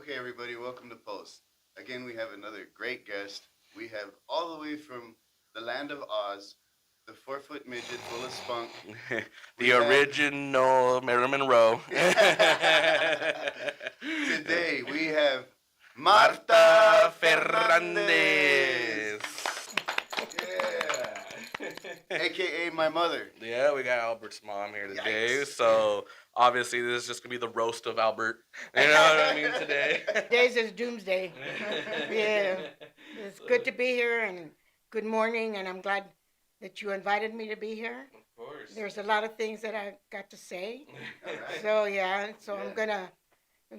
Okay, everybody, welcome to Pulse. Again, we have another great guest. We have all the way from the land of Oz, the 4-foot midget full of spunk. The original Marilyn Monroe. Today we have Marta Fernandez. Yeah. AKA my mother. Yeah, we got Albert's mom here today. Yikes. So obviously this is just going to be the roast of Albert. You know what I mean today? Days is doomsday. Yeah. It's good to be here and good morning, and I'm glad that you invited me to be here. Of course. There's a lot of things that I got to say. All right. So yeah, I'm gonna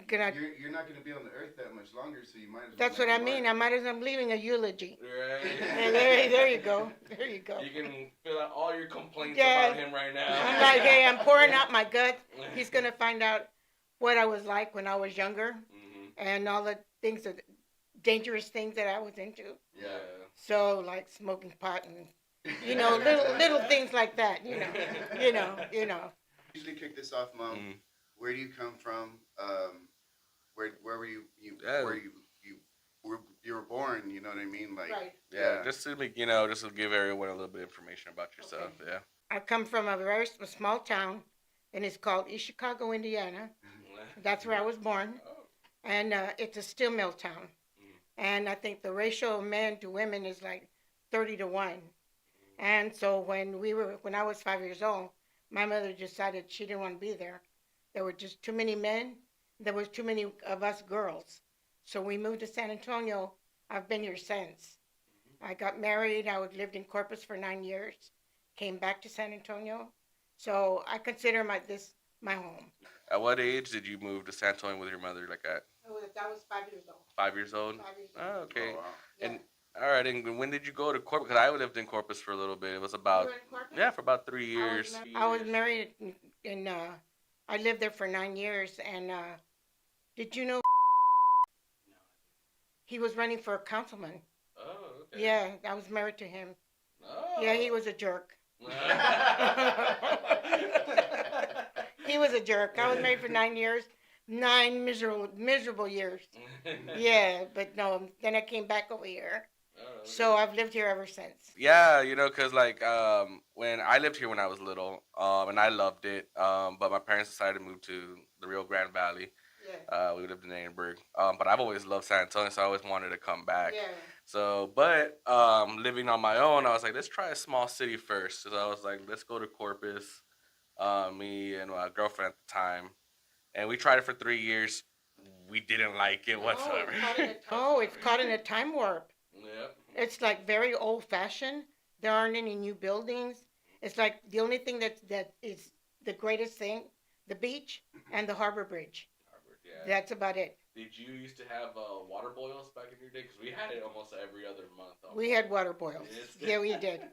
You're not going to be on the earth that much longer, so you might as well. that's what I mean. I'm leaving a eulogy. Right. And there you go. There you go. You can fill out all your complaints Yeah. about him right now. I'm like, hey, I'm pouring out my gut. He's gonna find out what I was like when I was younger and all the things that dangerous things that I was into. Yeah. So like smoking pot and little things like that. You know. Usually kick this off, Mom. Where do you come from? Where were you were born? You know what I mean? Like, Right. Yeah, just to give everyone a little bit of information about yourself. Okay. Yeah. I come from a very small town, and it's called East Chicago, Indiana. That's where I was born, and it's a steel mill town. And I think the ratio of men to women is like 30-1. And so when I was 5 years old, my mother decided she didn't want to be there. There were just too many men. There was too many of us girls. So we moved to San Antonio. I've been here since. I got married. I lived in Corpus for 9 years. Came back to San Antonio. So I consider my home. At what age did you move to San Antonio with your mother? Like at I was 5 years old. 5 years old? 5 years old. Oh, okay. Oh, wow. Yeah. And all right. And when did you go to Corpus? Because I lived in Corpus for a little bit. It was about You were in Corpus? for about 3 years. I was married in I lived there for 9 years, and did you know he was running for a councilman? Oh, okay. Yeah, I was married to him. Oh. Yeah, he was a jerk. He was a jerk. I was married for 9 years, 9 miserable years. Yeah, but no, then I came back over here. So I've lived here ever since. Yeah, because when I lived here when I was little, and I loved it, but my parents decided to move to the Rio Grande Valley. Yeah. We lived in Annenberg, but I've always loved San Antonio, so I always wanted to come back. Yeah. So, but living on my own, I was like, let's try a small city first. So I was like, let's go to Corpus, me and my girlfriend at the time, and we tried it for 3 years. We didn't like it whatsoever. It's caught in a time warp. Yep. It's like very old-fashioned. There aren't any new buildings. It's like the only thing that is the greatest thing, the beach and the harbor bridge. Yeah. That's about it. Did you used to have water boils back in your day? Because we had it almost every other month. We had water boils. Yes. Yeah, we did.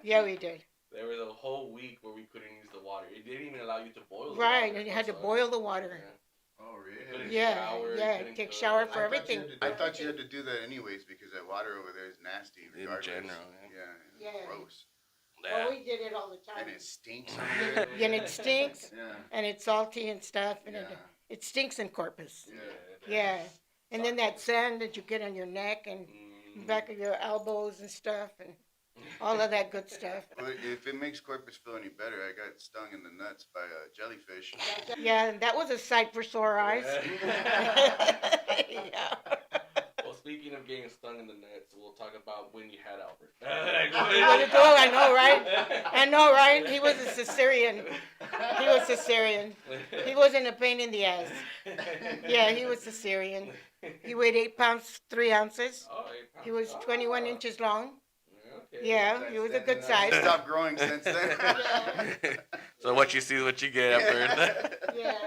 Yeah, we did. There was a whole week where we couldn't use the water. It didn't even allow you to boil the Right, water. and you had to boil the water. Oh, really? Couldn't Yeah, shower, yeah, couldn't take cook. shower for everything. I thought you had to do that anyways because that water over there is nasty. In Regardless. general, Yeah. Yeah. Gross. Well, we did it all the time. And it stinks over there. And it stinks, Yeah. and it's salty and stuff, and Yeah. it stinks in Corpus. Yeah. Yeah, and then that sand that you get on your neck and back of your elbows and stuff, and all of that good stuff. But if it makes Corpus feel any better, I got stung in the nuts by a jellyfish. Yeah, and that was a sight for sore eyes. Yeah. Well, speaking of getting stung in the nuts, we'll talk about when you had Albert. I know, right? I know, right? He was a Caesarean. He wasn't a pain in the ass. Yeah, he was Caesarean. He weighed 8 pounds, 3 ounces. Oh, 8 pounds. He was 21 inches long. Okay. Yeah, he was a good size. Stopped growing since then. So what you see is what you get at birth. Yeah.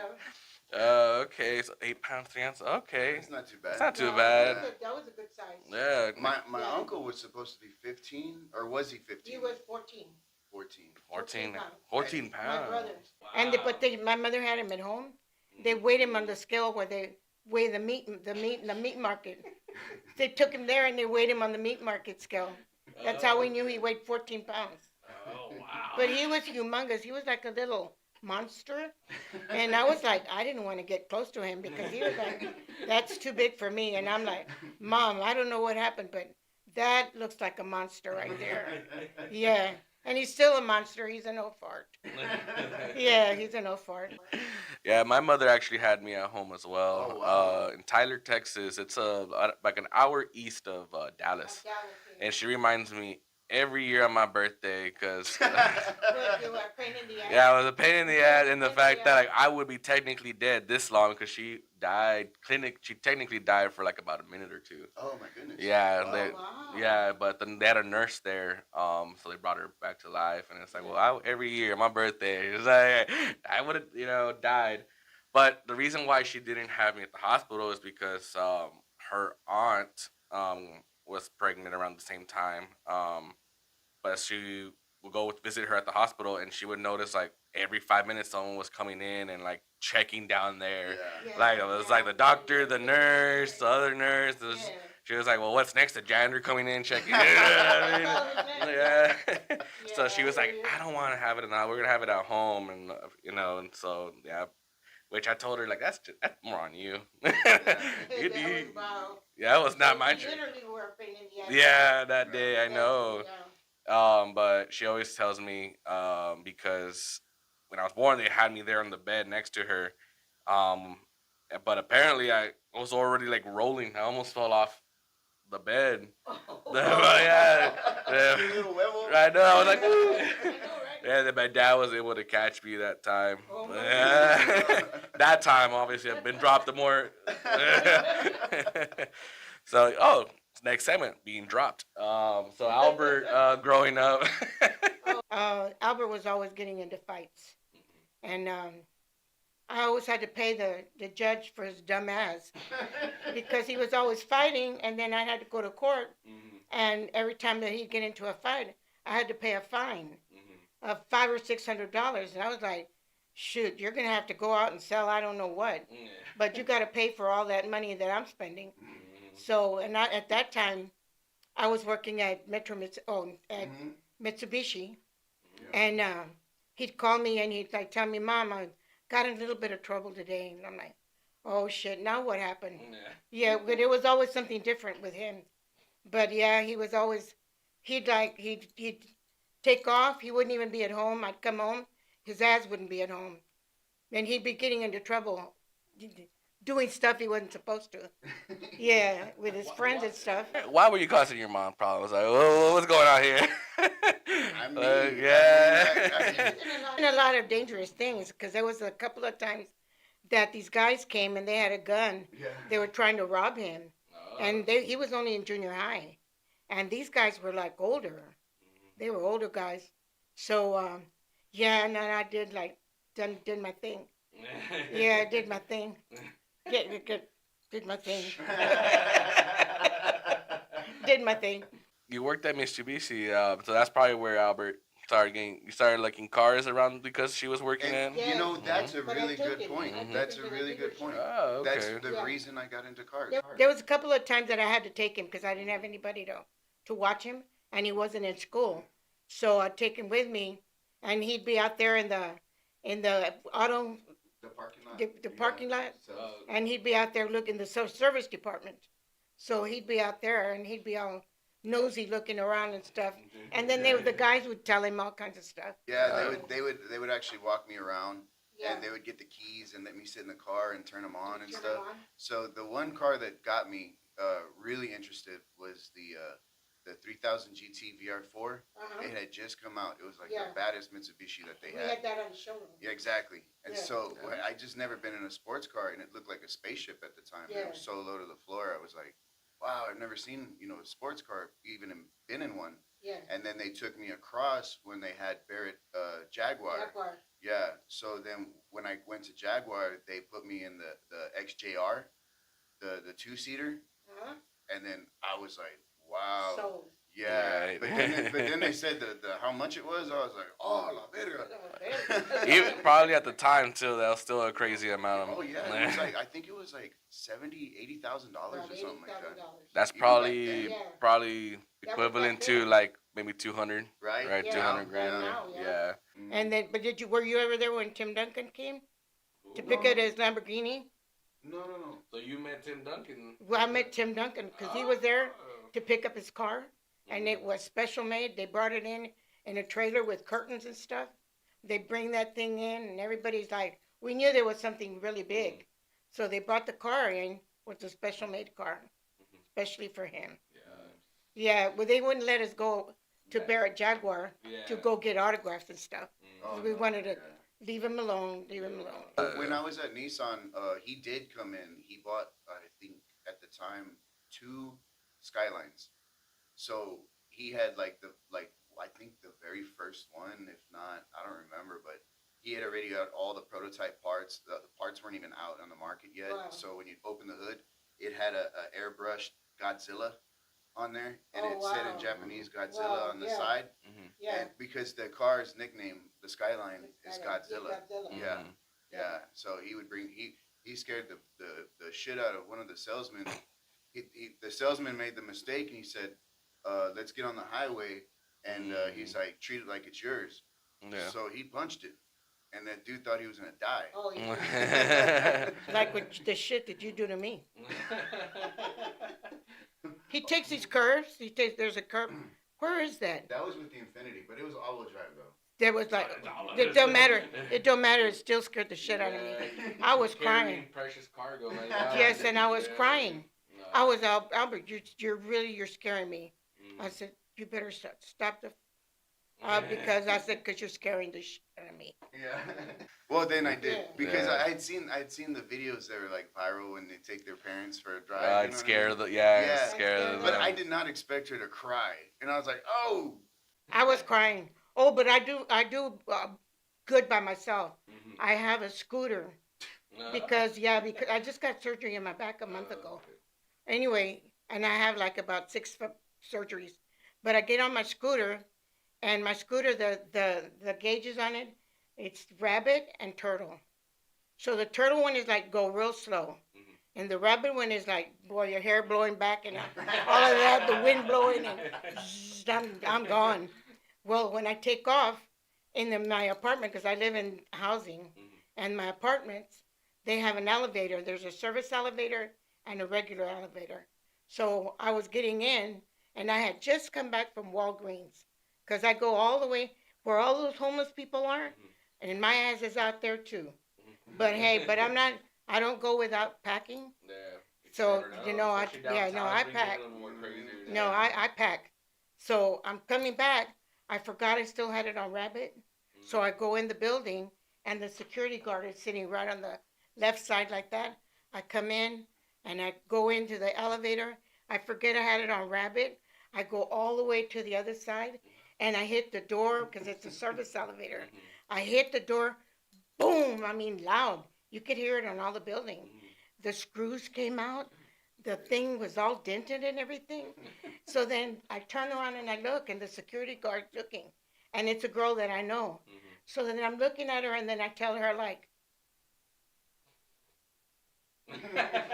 Okay, so 8 pounds, 3 ounces. Okay. It's not too bad. It's not too No, bad. That was a good size. Yeah. My uncle was supposed to be 15, or was he 15? He was 14. 14. 14 My pounds. brother. Wow. My mother had him at home. They weighed him on the scale where they weigh the meat in the meat market. They took him there and they weighed him on the meat market scale. That's how we knew he weighed 14 pounds. Oh, wow. But he was humongous. He was like a little monster. And I was like, I didn't want to get close to him because he was like, that's too big for me. And I'm like, Mom, I don't know what happened, but that looks like a monster right there. Yeah. And he's still a monster. He's an old fart. Yeah, he's an old fart. Yeah, my mother actually had me at home as well. Oh, wow. In Tyler, Texas. It's like an hour east of Dallas, and she reminds me every year on my birthday because yeah, it was a pain in the ass, and the fact that like I would be technically dead this long because she died She technically died for like about a minute or two. Oh my goodness. Yeah, Wow. yeah, but then they had a nurse there, so they brought her back to life, and it's like, well, every year my birthday, it's like I would have, died, but the reason why she didn't have me at the hospital is because her aunt was pregnant around the same time, but she would go visit her at the hospital, and she would notice like every 5 minutes someone was coming in and like checking down there, Yeah. like it was like the doctor, the nurse, the other nurse. She was like, "Well, what's next? The janitor coming in checking?" Yeah. So she was like, "I don't want to have it now. We're gonna have it at home," and and so yeah. Which I told her like that's more on you. Yeah, it was not my choice. Yeah, that day I know. But she always tells me because when I was born, they had me there on the bed next to her. Um, but apparently I was already like rolling. I almost fell off the bed. Yeah, You little werewolf. I know. I was like, "Ooh." Yeah, then my dad was able to catch me that time. That time, obviously, I've been dropped more. So, next segment, being dropped. So Albert, growing up. Albert was always getting into fights. And I always had to pay the judge for his dumb ass because he was always fighting, and then I had to go to court. And every time that he'd get into a fight, I had to pay a fine of $500 or $600. And I was like, shoot, you're going to have to go out and sell I don't know what. But you got to pay for all that money that I'm spending. So, and at that time, I was working at Mitsubishi. And he'd call me and he'd like tell me, Mom, I got in a little bit of trouble today. And I'm like, oh shit, now what happened? Yeah, but it was always something different with him. But yeah, he was always, he'd take off. He wouldn't even be at home. I'd come home. His ass wouldn't be at home. Then he'd be getting into trouble, doing stuff he wasn't supposed to. Yeah, with his friends and stuff. Why were you causing your mom problems? Like, what's going on here? I mean, yeah. And a lot of dangerous things because there was a couple of times that these guys came and they had a gun. Yeah. They were trying to rob him. And he was only in junior high. And these guys were like older. They were older guys. So, yeah, and then I did my thing. Yeah, I did my thing. Did my thing. Did my thing. You worked at Mitsubishi, so that's probably where Albert started liking cars around because she was working And in. you know, that's a But I really took good it. point. I took That's it a to the really good dealership. point. Oh, okay. That's the Yeah. reason I got into cars. There was a couple of times that I had to take him because I didn't have anybody to watch him, and he wasn't in school. So I'd take him with me, and he'd be out there in the auto The parking lot. the parking lot, So, and he'd be out there looking the service department. So he'd be out there, and he'd be all nosy looking around and stuff. And then the guys would tell him all kinds of stuff. yeah, they would actually walk me around, and they would get the keys and let me sit in the car and turn them on and Turn stuff. them on. So the one car that got me really interested was the 3000 GT VR4. Uh-huh. It had just come out. It was like Yeah. the baddest Mitsubishi that they We had. had that on the showroom. Yeah, exactly. And Yeah. so I just never been in a sports car, and it looked like a spaceship at the time. Yeah. It was so low to the floor. I was like, wow, I've never seen a sports car, been in one. Yeah. And then they took me across when they had Barrett Jaguar. Jaguar. Yeah. So then when I went to Jaguar, they put me in the XJR, the 2-seater, Uh-huh. and then I was like, wow. So. Yeah. Right. But then they said the how much it was. I was like, oh, la verga. Even probably at the time too, that was still a crazy amount of. Oh yeah, it was like I think it was like $80,000 or something like that. That's Even probably back then. probably equivalent to like maybe 200, Right? right? Yeah. 200 grand. Now, Yeah. And then, but were you ever there when Tim Duncan came to pick up his Lamborghini? No. So you met Tim Duncan? Well, I met Tim Duncan because he was there to pick up his car, and it was special made. They brought it in a trailer with curtains and stuff. They bring that thing in, and everybody's like, we knew there was something really big, so they brought the car in. Was a special made car, especially for him. Yeah, well, they wouldn't let us go to Barrett Jaguar to go get autographs and stuff. We wanted to leave him alone. When I was at Nissan, he did come in. He bought, I think, at the time, 2 Skylines. So he had I think the very first one, if not, I don't remember, but he had already got all the prototype parts. The parts weren't even out on the market yet. Wow. So when you open the hood, it had a airbrushed Godzilla on there, and it said in Japanese Godzilla on the side. Yeah. And because the car's nickname, the Skyline, is Godzilla. Yeah. So he would bring he scared the shit out of one of the salesmen. The salesman made the mistake, and he said, "Let's get on the highway," and he's like, "Treat it like it's yours." Yeah. So he punched it, and that dude thought he was gonna die. Oh, yeah. Like what the shit that you do to me. He takes these curves. There's a curve. Where is that? That was with the Infinity, but it was all-wheel drive though. There was like, it don't matter. It don't matter. It still scared the shit out of me. I was crying. Precious cargo. Yes, and I was crying. I was Albert. You're scaring me. I said, you better stop the. Because I said, because you're scaring the shit out of me. Yeah. Well, then I did because I'd seen the videos that were like viral when they take their parents for a drive. Scare them. scare them. But I did not expect her to cry, and I was like, oh. I was crying. Oh, but I do good by myself. I have a scooter because I just got surgery in my back a month ago. Anyway, and I have like about 6 surgeries, but I get on my scooter, and my scooter the gauges on it, it's rabbit and turtle. So the turtle one is like go real slow, and the rabbit one is like, boy, your hair blowing back and all of that, the wind blowing, and zzz, I'm gone. Well, when I take off in my apartment, because I live in housing, and my apartments, they have an elevator. There's a service elevator and a regular elevator. So I was getting in, and I had just come back from Walgreens, because I go all the way where all those homeless people are, and my ass is out there too. But hey, I don't go without packing. Yeah. So, I pack. No, I pack. So I'm coming back. I forgot I still had it on rabbit. So I go in the building, and the security guard is sitting right on the left side like that. I come in, and I go into the elevator. I forget I had it on rabbit. I go all the way to the other side, and I hit the door because it's a service elevator. I hit the door, boom, I mean loud. You could hear it on all the building. The screws came out. The thing was all dented and everything. So then I turn around and I look, and the security guard's looking. And it's a girl that I know. So then I'm looking at her, and then I tell her, like,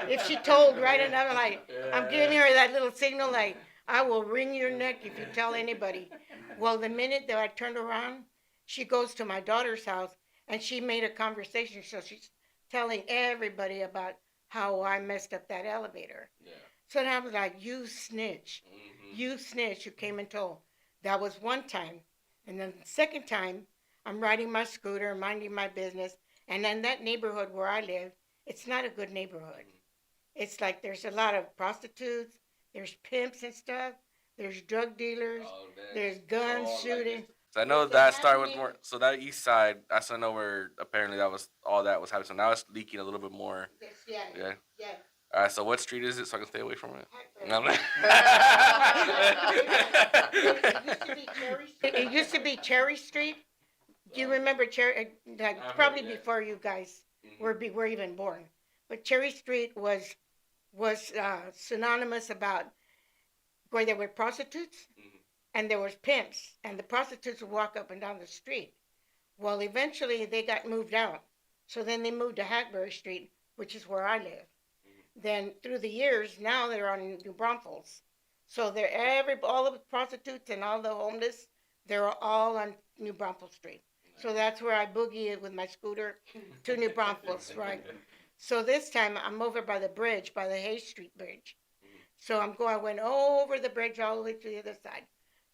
if she told right enough, like, I'm giving her that little signal, like, I will wring your neck if you tell anybody. Well, the minute that I turned around, she goes to my daughter's house, and she made a conversation. So she's telling everybody about how I messed up that elevator. Yeah. So then I was like, you snitch. You snitch. You came and told. That was one time. And then the second time, I'm riding my scooter, minding my business. And in that neighborhood where I live, it's not a good neighborhood. It's like there's a lot of prostitutes. There's pimps and stuff. There's drug dealers. There's guns shooting. So I know that started with more. So that east side, that's I know where apparently that was all that was happening. So now it's leaking a little bit more. Yeah. All right. So what street is it so I can stay away from it? It used to be Cherry Street. Do you remember Cherry? Like probably before you guys were even born. But Cherry Street was synonymous about where there were prostitutes. And there was pimps, and the prostitutes would walk up and down the street. Well, eventually they got moved out. So then they moved to Hackberry Street, which is where I live. Then through the years, now they're on New Braunfels. So all the prostitutes and all the homeless, they're all on New Braunfels Street. So that's where I boogie with my scooter to New Braunfels, right? So this time I'm over by the bridge, by the Hay Street Bridge. So I went over the bridge all the way to the other side.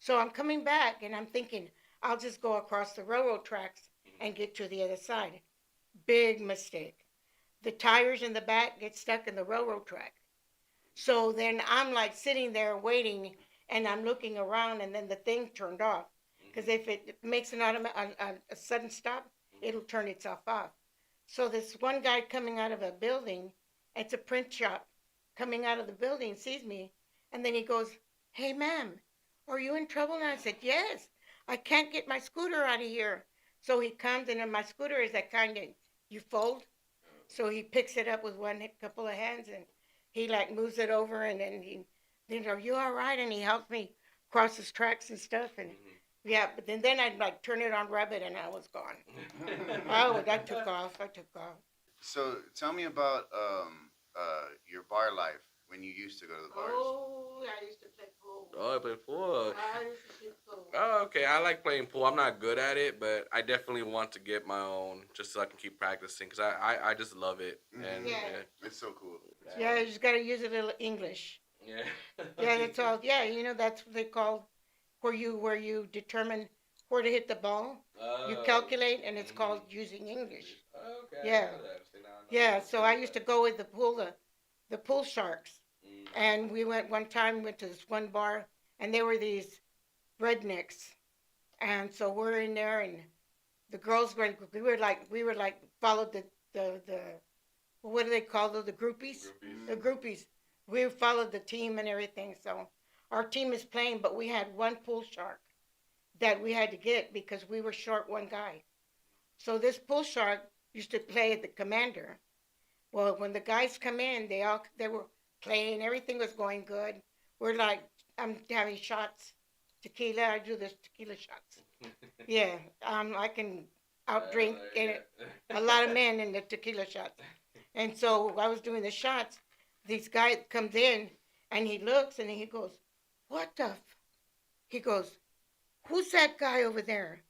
So I'm coming back and I'm thinking, I'll just go across the railroad tracks and get to the other side. Big mistake. The tires in the back get stuck in the railroad track. So then I'm like sitting there waiting and I'm looking around and then the thing turned off. Because if it makes a sudden stop, it'll turn itself off. So this one guy coming out of a building, it's a print shop, coming out of the building sees me and then he goes, "Hey ma'am, are you in trouble?" And I said, "Yes, I can't get my scooter out of here." So he comes and then my scooter is that kind of, you fold. So he picks it up with one couple of hands and he like moves it over and then "Are you all right?" And he helps me cross his tracks and stuff and yeah, but then I'd like turn it on rabbit and I was gone. Oh, that took off. I took off. So tell me about your bar life when you used to go to the bars. Oh, I used to play pool. Oh, I play pool. I used to play pool. Oh, okay. I like playing pool. I'm not good at it, but I definitely want to get my own just so I can keep practicing because I just love it. And Yeah. It's so cool. Yeah, you just gotta use a little English. Yeah. Yeah, that's all. Yeah, you know that's what they call where you determine where to hit the ball. You calculate, and it's called using English. Okay. Yeah. Yeah. So I used to go with the pool sharks, and we went to this one bar, and they were these rednecks, and so we're in there, and the girls we were like followed the what do they call those, the groupies? The groupies. We followed the team and everything. So our team is playing, but we had one pool shark that we had to get because we were short one guy. So this pool shark used to play the commander. Well, when the guys come in, they were playing. Everything was going good. We're like, I'm having shots, tequila. I do this tequila shots. Yeah, I can outdrink a lot of men in the tequila shots. And so I was doing the shots. This guy comes in and he looks and he goes, "What the?" He goes, "Who's that guy over there?"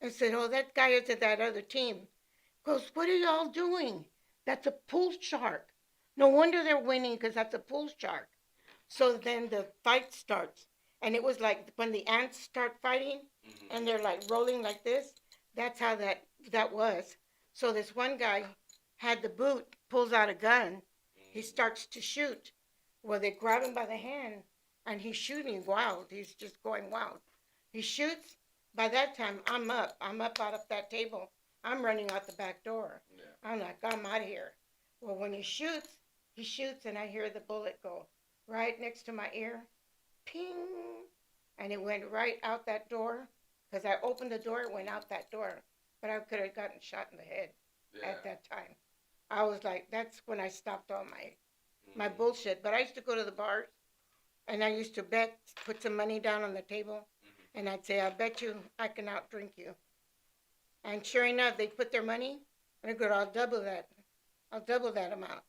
I said, "Oh, that guy is at that other team." He goes, "What are y'all doing? That's a pool shark. No wonder they're winning because that's a pool shark." So then the fight starts. And it was like when the ants start fighting and they're like rolling like this. That's how that was. So this one guy had the boot, pulls out a gun. He starts to shoot. Well, they grab him by the hand and he's shooting wild. He's just going wild. He shoots. By that time, I'm up. I'm up out of that table. I'm running out the back door. Yeah. I'm like, I'm out of here. Well, when he shoots, and I hear the bullet go right next to my ear. Ping. And it went right out that door. Because I opened the door, it went out that door. But I could have gotten shot in the head at that time. I was like, that's when I stopped all my bullshit. But I used to go to the bars, and I used to bet, put some money down on the table, and I'd say, "I bet you I can outdrink you." And sure enough, they put their money, and I go, "I'll double that. I'll double that amount."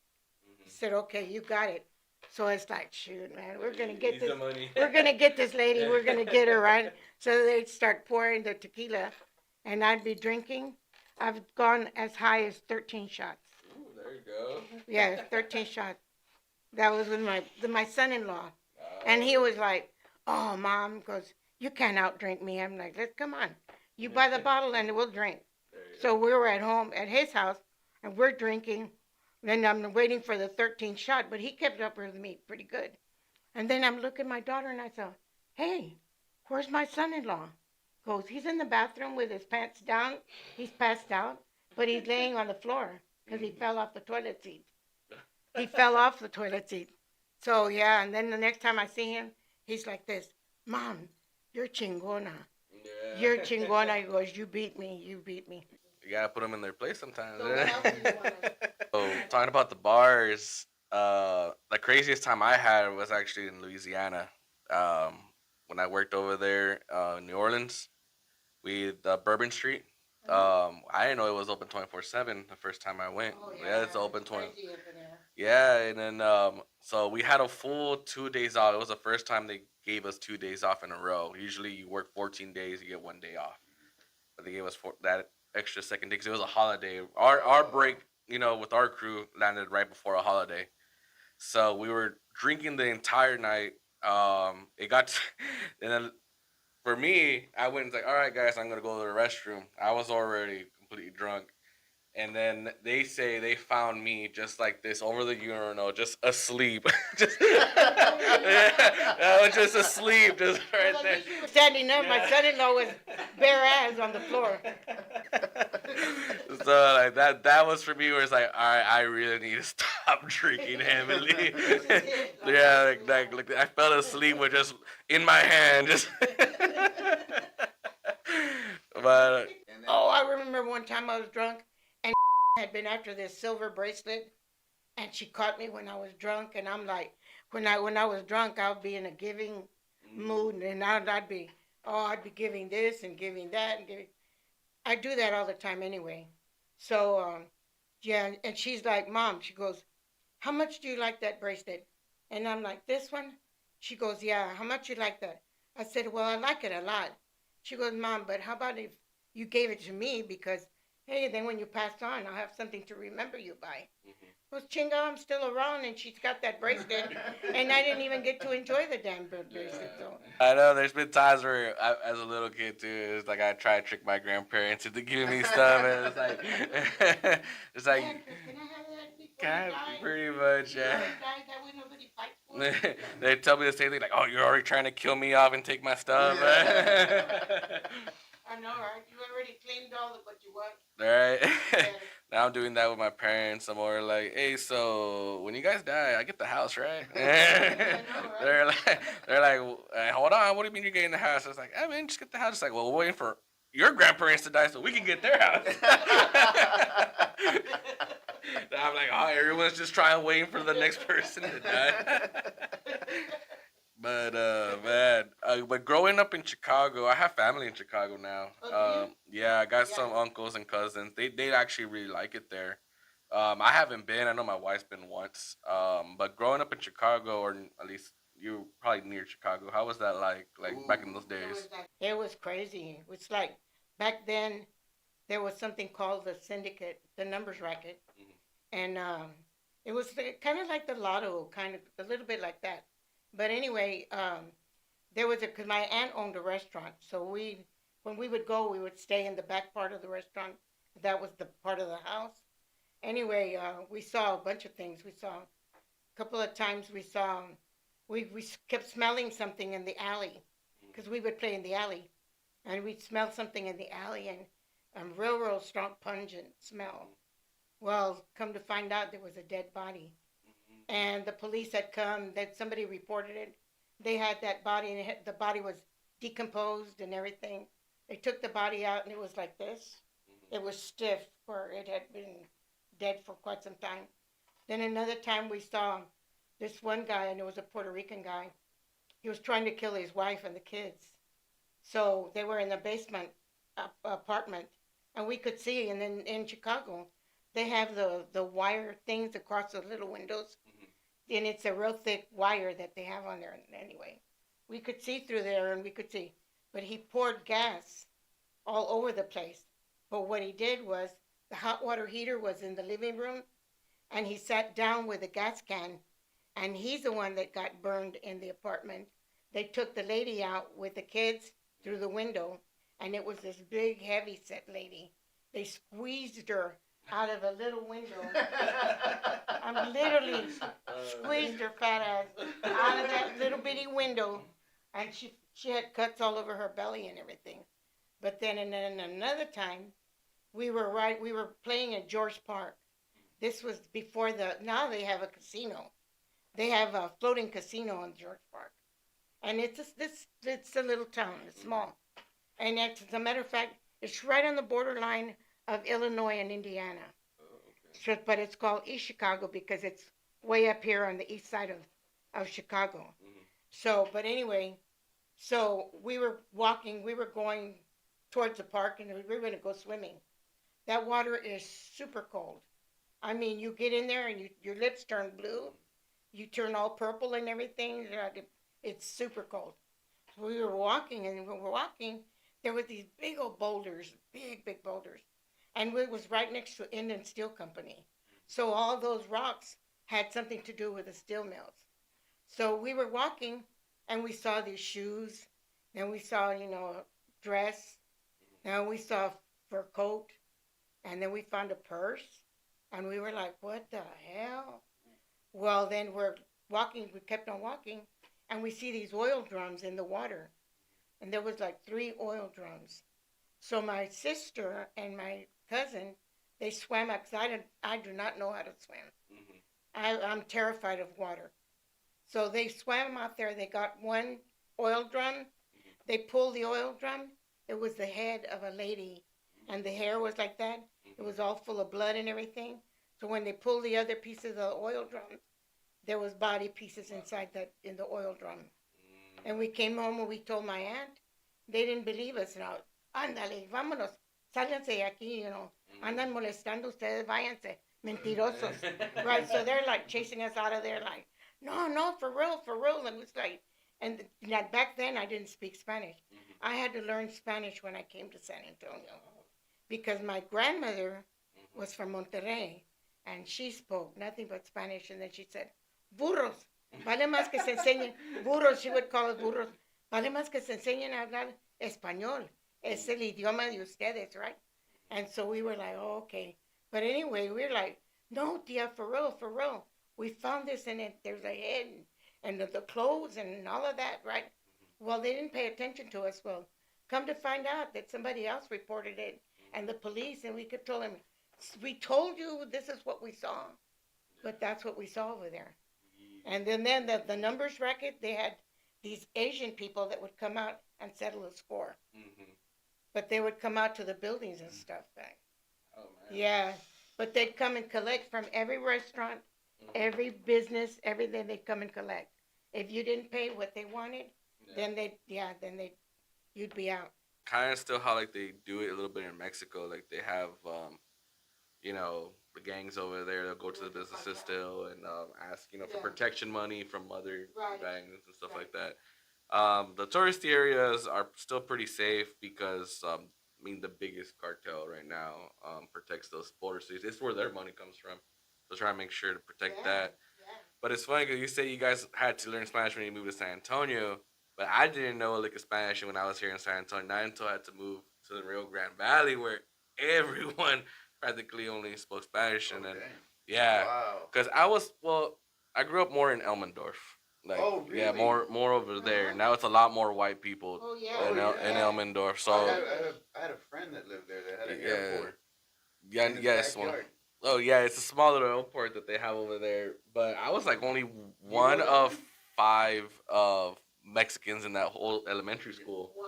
He said, "Okay, you got it." So it's like, shoot, man, we're gonna get this. We're gonna get this lady. We're gonna get her, right? So they'd start pouring the tequila, and I'd be drinking. I've gone as high as 13 shots. Ooh, there you go. Yeah, 13 shots. That was with my son-in-law, and he was like, "Oh, Mom," goes, "you can't outdrink me." I'm like, "Let's come on, you buy the bottle and we'll drink." So we were at home at his house, and we're drinking. Then I'm waiting for the 13th shot, but he kept up with me pretty good. And then I'm looking at my daughter, and I thought, "Hey, where's my son-in-law?" Goes, "He's in the bathroom with his pants down. He's passed out, but he's laying on the floor because he fell off the toilet seat. He fell off the toilet seat." So, yeah, and then the next time I see him, he's like this, "Mom, you're chingona. Yeah. You're chingona." He goes, "You beat me. You beat me." You gotta put them in their place sometimes. So what else do you want to... So talking about the bars, the craziest time I had was actually in Louisiana. When I worked over there in New Orleans, Bourbon Street. I didn't know it was open 24/7 the first time I went. Oh, Yeah, it's open 20. crazy up in there. Yeah, and then so we had a full 2 days off. It was the first time they gave us 2 days off in a row. Usually you work 14 days, you get 1 day off. they gave us for that extra second day because it was a holiday. Our break, with our crew landed right before a holiday, so we were drinking the entire night. It got, and then for me, I went and was like, all right, guys, I'm gonna go to the restroom. I was already completely drunk. And then they say they found me just like this over the urinal, just asleep. just yeah, I was just asleep, just right Well, there. you were standing up. My Yeah. son-in-law was bare ass on the floor. So like that was for me where it's like, all right, I really need to stop drinking heavily. Yeah, like I fell asleep with just in my hand, just. But Oh, I remember one time I was drunk and had been after this silver bracelet, and she caught me when I was drunk, and I'm like, when I was drunk, I would be in a giving mood, and I'd be giving this and giving that and giving. I do that all the time anyway. So yeah, and she's like, Mom, she goes, how much do you like that bracelet? And I'm like, this one? She goes, yeah, how much you like that? I said, well, I like it a lot. She goes, Mom, but how about if you gave it to me because, hey, then when you pass on, I'll have something to remember you by. Well, Chinga, I'm still around, and she's got that bracelet, and I didn't even get to enjoy the damn bracelet. So. I know there's been times where, as a little kid too, it's like I try to trick my grandparents into giving me stuff, and it's like, it's like, Yeah, 'cause can I have that before God, you die? pretty much, yeah. Before you die, that way nobody fights for it. They tell me the same thing, like, oh, you're already trying to kill me off and take my stuff. I know, right? You already claimed all of what you want. Right. Yeah. Now I'm doing that with my parents. I'm more like, hey, so when you guys die, I get the house, right? know, right? they're like, hold on, what do you mean you're getting the house? I was like, I mean, just get the house. It's like, well, we're waiting for your grandparents to die so we can get their house. I'm like, oh, everyone's just trying waiting for the next person to die. But man, but growing up in Chicago, I have family in Chicago now. Oh, do Yeah, I got Yeah. some uncles and cousins. They actually really like it there. I haven't been. I know my wife's been once. But growing up in Chicago, or at least you probably near Chicago, how was that like? Like back in those days? It was crazy. It's like back then there was something called the syndicate, the numbers racket, Mhm. and it was kind of like the lotto, kind of a little bit like that. But anyway, there was because my aunt owned a restaurant, so when we would go, we would stay in the back part of the restaurant. That was the part of the house. Anyway, we saw a bunch of things. We saw a couple of times. We kept smelling something in the alley because we would play in the alley, and we'd smell something in the alley and real strong pungent smell. Well, come to find out, there was a dead body, and the police had come. That somebody reported it. They had that body, and the body was decomposed and everything. They took the body out, and it was like this. It was stiff, where it had been dead for quite some time. Then another time we saw this one guy, and it was a Puerto Rican guy. He was trying to kill his wife and the kids. So they were in the basement apartment, and we could see. And then in Chicago, they have the wire things across the little windows, and it's a real thick wire that they have on there. Anyway, we could see through there, and we could see. But he poured gas all over the place. But what he did was the hot water heater was in the living room, and he sat down with a gas can, and he's the one that got burned in the apartment. They took the lady out with the kids through the window, and it was this big, heavy set lady. They squeezed her out of a little window. I'm literally squeezed her fat ass out of that little bitty window, and she had cuts all over her belly and everything. But then another time, we were playing at George Park. This was before now they have a casino. They have a floating casino on George Park, and it's a little town. It's small, and as a matter of fact, it's right on the borderline of Illinois and Indiana. So, but it's called East Chicago because it's way up here on the east side of Chicago. So, but anyway, so we were going towards the park, and we were going to go swimming. That water is super cold. I mean, you get in there and your lips turn blue. You turn all purple and everything. It's super cold. So we were walking, and when we're walking, there were these big old boulders, big boulders, and it was right next to Indian Steel Company. So all those rocks had something to do with the steel mills. So we were walking, and we saw these shoes, and we saw, a dress, and we saw a fur coat, and then we found a purse, and we were like, what the hell? Well, then we're walking, we kept on walking, and we see these oil drums in the water, and there was like 3 oil drums. So my sister and my cousin, they swam out, because I do not know how to swim. Mm-hmm. I'm terrified of water. So they swam out there. They got one oil drum. They pulled the oil drum. It was the head of a lady, and the hair was like that. It was all full of blood and everything. So when they pulled the other pieces of the oil drum, there was body pieces inside that in the oil drum. And we came home and we told my aunt. They didn't believe us. Now, ándale, vámonos, sálganse de aquí, andan molestando ustedes, váyanse, mentirosos. Right, so they're like chasing us out of there, like, no, for real. And it's like, and back then I didn't speak Spanish. I had to learn Spanish when I came to San Antonio because my grandmother was from Monterrey and she spoke nothing but Spanish. And then she said, burros, vale más que se enseñen, burros, she would call us burros, vale más que se enseñen a hablar español. Es el idioma de ustedes, right? And so we were like, oh, okay. But anyway, we were like, no, tia, for real. We found this and there's a head and the clothes and all of that, right? Well, they didn't pay attention to us. Well, come to find out that somebody else reported it and the police, and we could tell them, we told you this is what we saw. But that's what we saw over there. And then the numbers racket, they had these Asian people that would come out and settle the score. But they would come out to the buildings and stuff. Oh, man. Yeah. But they'd come and collect from every restaurant, every business, everything. They'd come and collect. If you didn't pay what they wanted, then you'd be out. Kind of still how like they do it a little bit in Mexico. Like they have, the gangs over there. They'll go to the businesses still and ask, for protection money from other gangs and stuff like that. The touristy areas are still pretty safe because the biggest cartel right now protects those border cities. It's where their money comes from. So try to make sure to protect that. Yeah. But it's funny because you say you guys had to learn Spanish when you moved to San Antonio, but I didn't know a lick of Spanish when I was here in San Antonio. Not until I had to move to the Rio Grande Valley, where everyone practically only spoke Spanish. And then, because I grew up more in Elmendorf. Like, oh, really? Yeah, more over there. Now it's a lot more white people in Elmendorf. So I had a friend that lived there that had an airport. Yeah, yes. Oh yeah, it's a small little airport that they have over there. But I was like only one of 5 of Mexicans in that whole elementary school. Wow.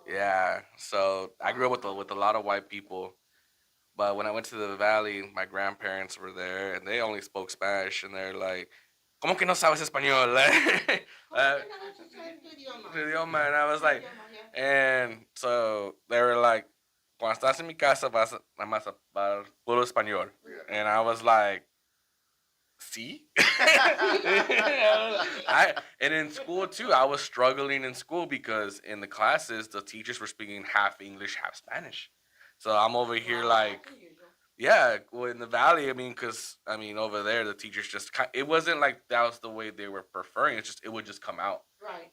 Yeah, so I grew up with a lot of white people. But when I went to the valley, my grandparents were there, and they only spoke Spanish, and they're like, ¿Cómo que no sabes español? Tu idioma. And I was like, and so they were like, cuando estás en mi casa vas a más a hablar puro español. And I was like, ¿sí? And in school too, I was struggling in school because in the classes, the teachers were speaking half English, half Spanish. So I'm over here like, in the valley, because over there the teachers just it wasn't like that was the way they were preferring. It's just it would just come out, right?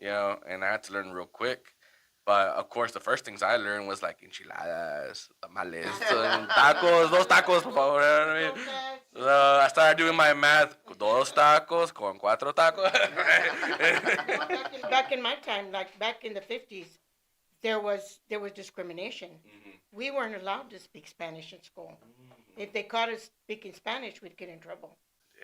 And I had to learn real quick. But of course, the first things I learned was like enchiladas, tamales, tacos, 2 tacos, por favor. You know what I mean? So I started doing my math. 2 tacos con 4 tacos. Back in my time, like back in the 50s, there was discrimination. We weren't allowed to speak Spanish in school. If they caught us speaking Spanish, we'd get in trouble.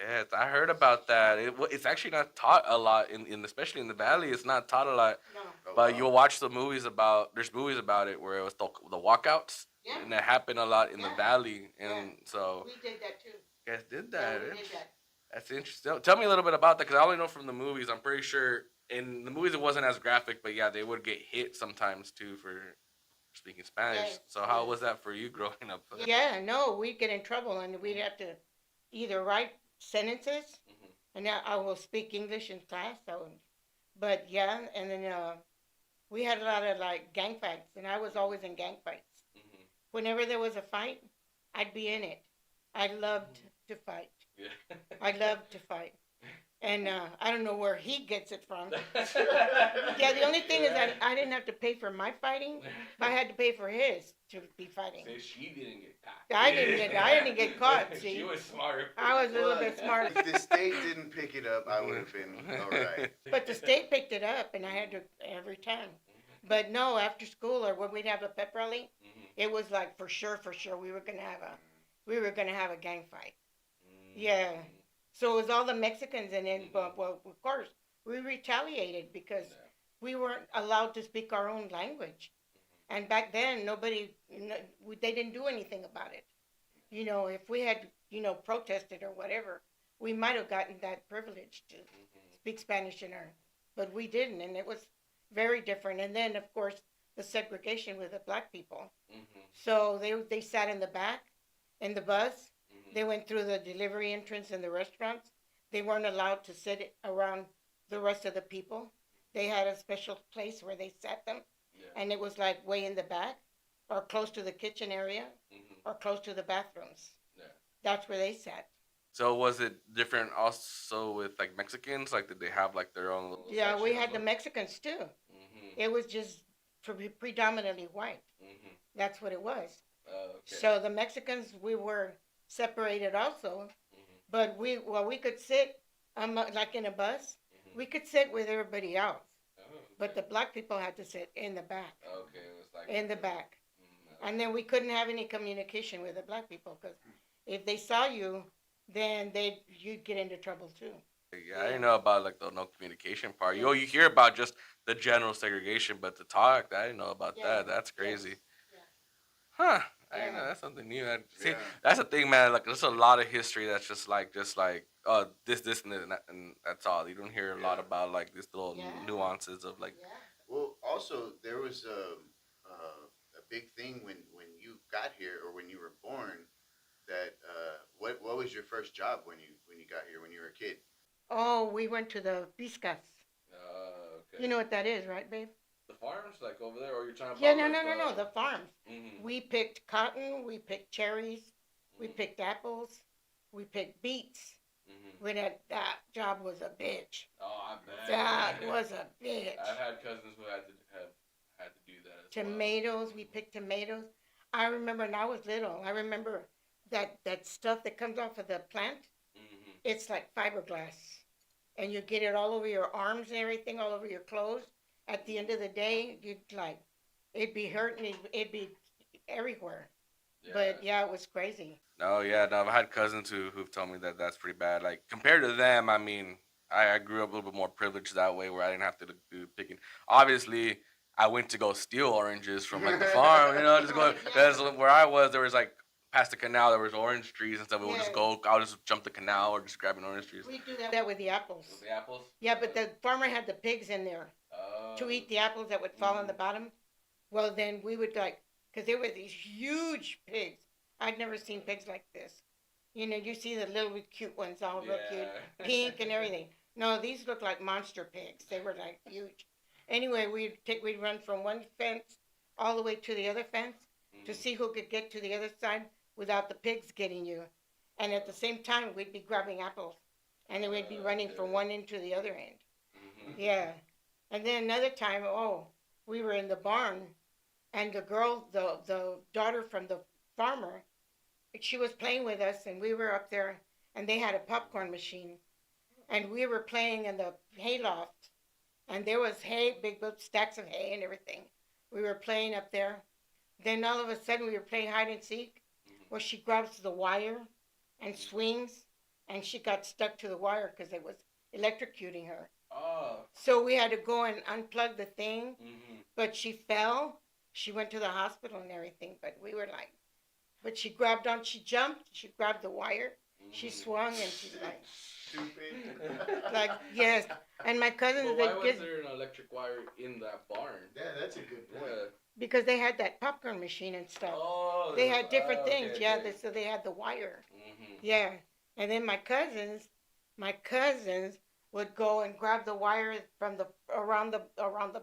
Yes, I heard about that. It's actually not taught a lot, especially in the valley. It's not taught a lot. No. But you'll watch there's movies about it where it was the walkouts. Yeah. And that happened a lot in the valley. And so. We did that too. You guys did that. Yeah, we did that. That's interesting. Tell me a little bit about that, because I only know from the movies. I'm pretty sure in the movies it wasn't as graphic, but they would get hit sometimes too for speaking Spanish. Yeah. So how was that for you growing up? Yeah, no, we'd get in trouble and we'd have to either write sentences, and I will speak English in class. And then we had a lot of like gang fights, and I was always in gang fights. Mhm. Whenever there was a fight, I'd be in it. I loved to fight. Yeah. I loved to fight. And I don't know where he gets it from. Yeah, the only thing is that I didn't have to pay for my fighting, but I had to pay for his to be fighting. See, she didn't get caught. I didn't get caught. See, She was smart. I was a little Well, bit smart. If the state didn't pick it up, I would have been all right. But the state picked it up, and I had to every time. But no, after school or when we'd have a pep rally, Mhm. it was like for sure, we were gonna have a gang fight. Yeah. So it was all the Mexicans, and then, well, of course, we retaliated because Yeah. we weren't allowed to speak our own language. And back then, they didn't do anything about it. You know, if we had, protested or whatever, we might have gotten that privilege to speak Spanish but we didn't, and it was very different. And then, of course, the segregation with the black people. So they sat in the back, in the bus. They went through the delivery entrance in the restaurants. They weren't allowed to sit around the rest of the people. They had a special place where they sat them, Yeah. and it was like way in the back, or close to the kitchen area, or close to the bathrooms. Yeah. That's where they sat. So was it different also with like Mexicans? Like did they have like their own little Yeah, we section had of the them? Mexicans too. Mhm. It was just predominantly white. Mhm. That's what it was. Okay. So the Mexicans, we were separated also, Mhm. but we could sit, like in a bus, Mhm. we could sit with everybody else. Oh, okay. But the black people had to sit in the back, Okay, it was like in the back. Mm, And then we couldn't have any communication with the black people because if they saw you, then you'd get into trouble too. yeah, I didn't know about like the no communication part. You hear about just the general segregation, but to talk, I didn't know about Yeah, that. That's crazy. yes, Huh. I didn't Yeah. know. That's something new. See, Yeah. that's the thing, man. Like, there's a lot of history that's just like, this, and that's all. You don't hear a lot Yeah. about like these little Yeah. nuances of like, Yeah. Well, also there was a big thing when you got here or when you were born. That what was your first job when you got here when you were a kid? Oh, we went to the Piscas. okay. You know what that is, right, babe? the farms like over there, or you're talking Yeah, about no, the farms. Mhm. We picked cotton, we picked cherries, we Mhm. picked apples, we picked beets. Mhm. When that job was a bitch. Oh, I bet. That was a bitch. I've had cousins who had to do that as Tomatoes, we picked tomatoes. I remember when I was little, I remember that stuff that comes off of the plant, Mm-hmm. it's like fiberglass. And you get it all over your arms and everything, all over your clothes. At the end of the day, it'd be hurting, it'd be everywhere. But yeah, it was crazy. No, yeah, no. I've had cousins who've told me that that's pretty bad. Like compared to them, I mean, I grew up a little bit more privileged that way, where I didn't have to do picking. Obviously, I went to go steal oranges from like the farm, just go. Because where I was, there was like past the canal, there was orange trees and stuff. We would just go. I'll just jump the canal or just grabbing orange trees. We do that with the apples. With the apples. Yeah, but the farmer had the pigs in there to eat the apples that would fall on the bottom. Well, then we would because there were these huge pigs. I'd never seen pigs like this. You see the little cute ones, all real cute, pink and everything. No, these look like monster pigs. They were like huge. Anyway, we'd run from one fence all the way to the other fence to see who could get to the other side without the pigs getting you. And at the same time, we'd be grabbing apples, and then we'd be running from one end to the other end. Mm-hmm. Yeah. And then another time, we were in the barn, and the girl, the daughter from the farmer, she was playing with us, and we were up there, and they had a popcorn machine, and we were playing in the hayloft, and there was hay, big stacks of hay and everything. We were playing up there. Then all of a sudden, we were playing hide and seek. Well, she grabs the wire and swings, and she got stuck to the wire because it was electrocuting her. Oh. So we had to go and unplug the thing, Mm-hmm. but she fell. She went to the hospital and everything, but we were like, but she jumped, she grabbed the wire, she swung, and she's like, Stupid. yes. And my cousins, But why was there an electric wire in that barn? Yeah, that's a good point. because they had that popcorn machine and stuff. Oh. They had different okay, things, yeah. okay. So they had the wire, Mm-hmm. yeah. And then my cousins would go and grab the wire from the around the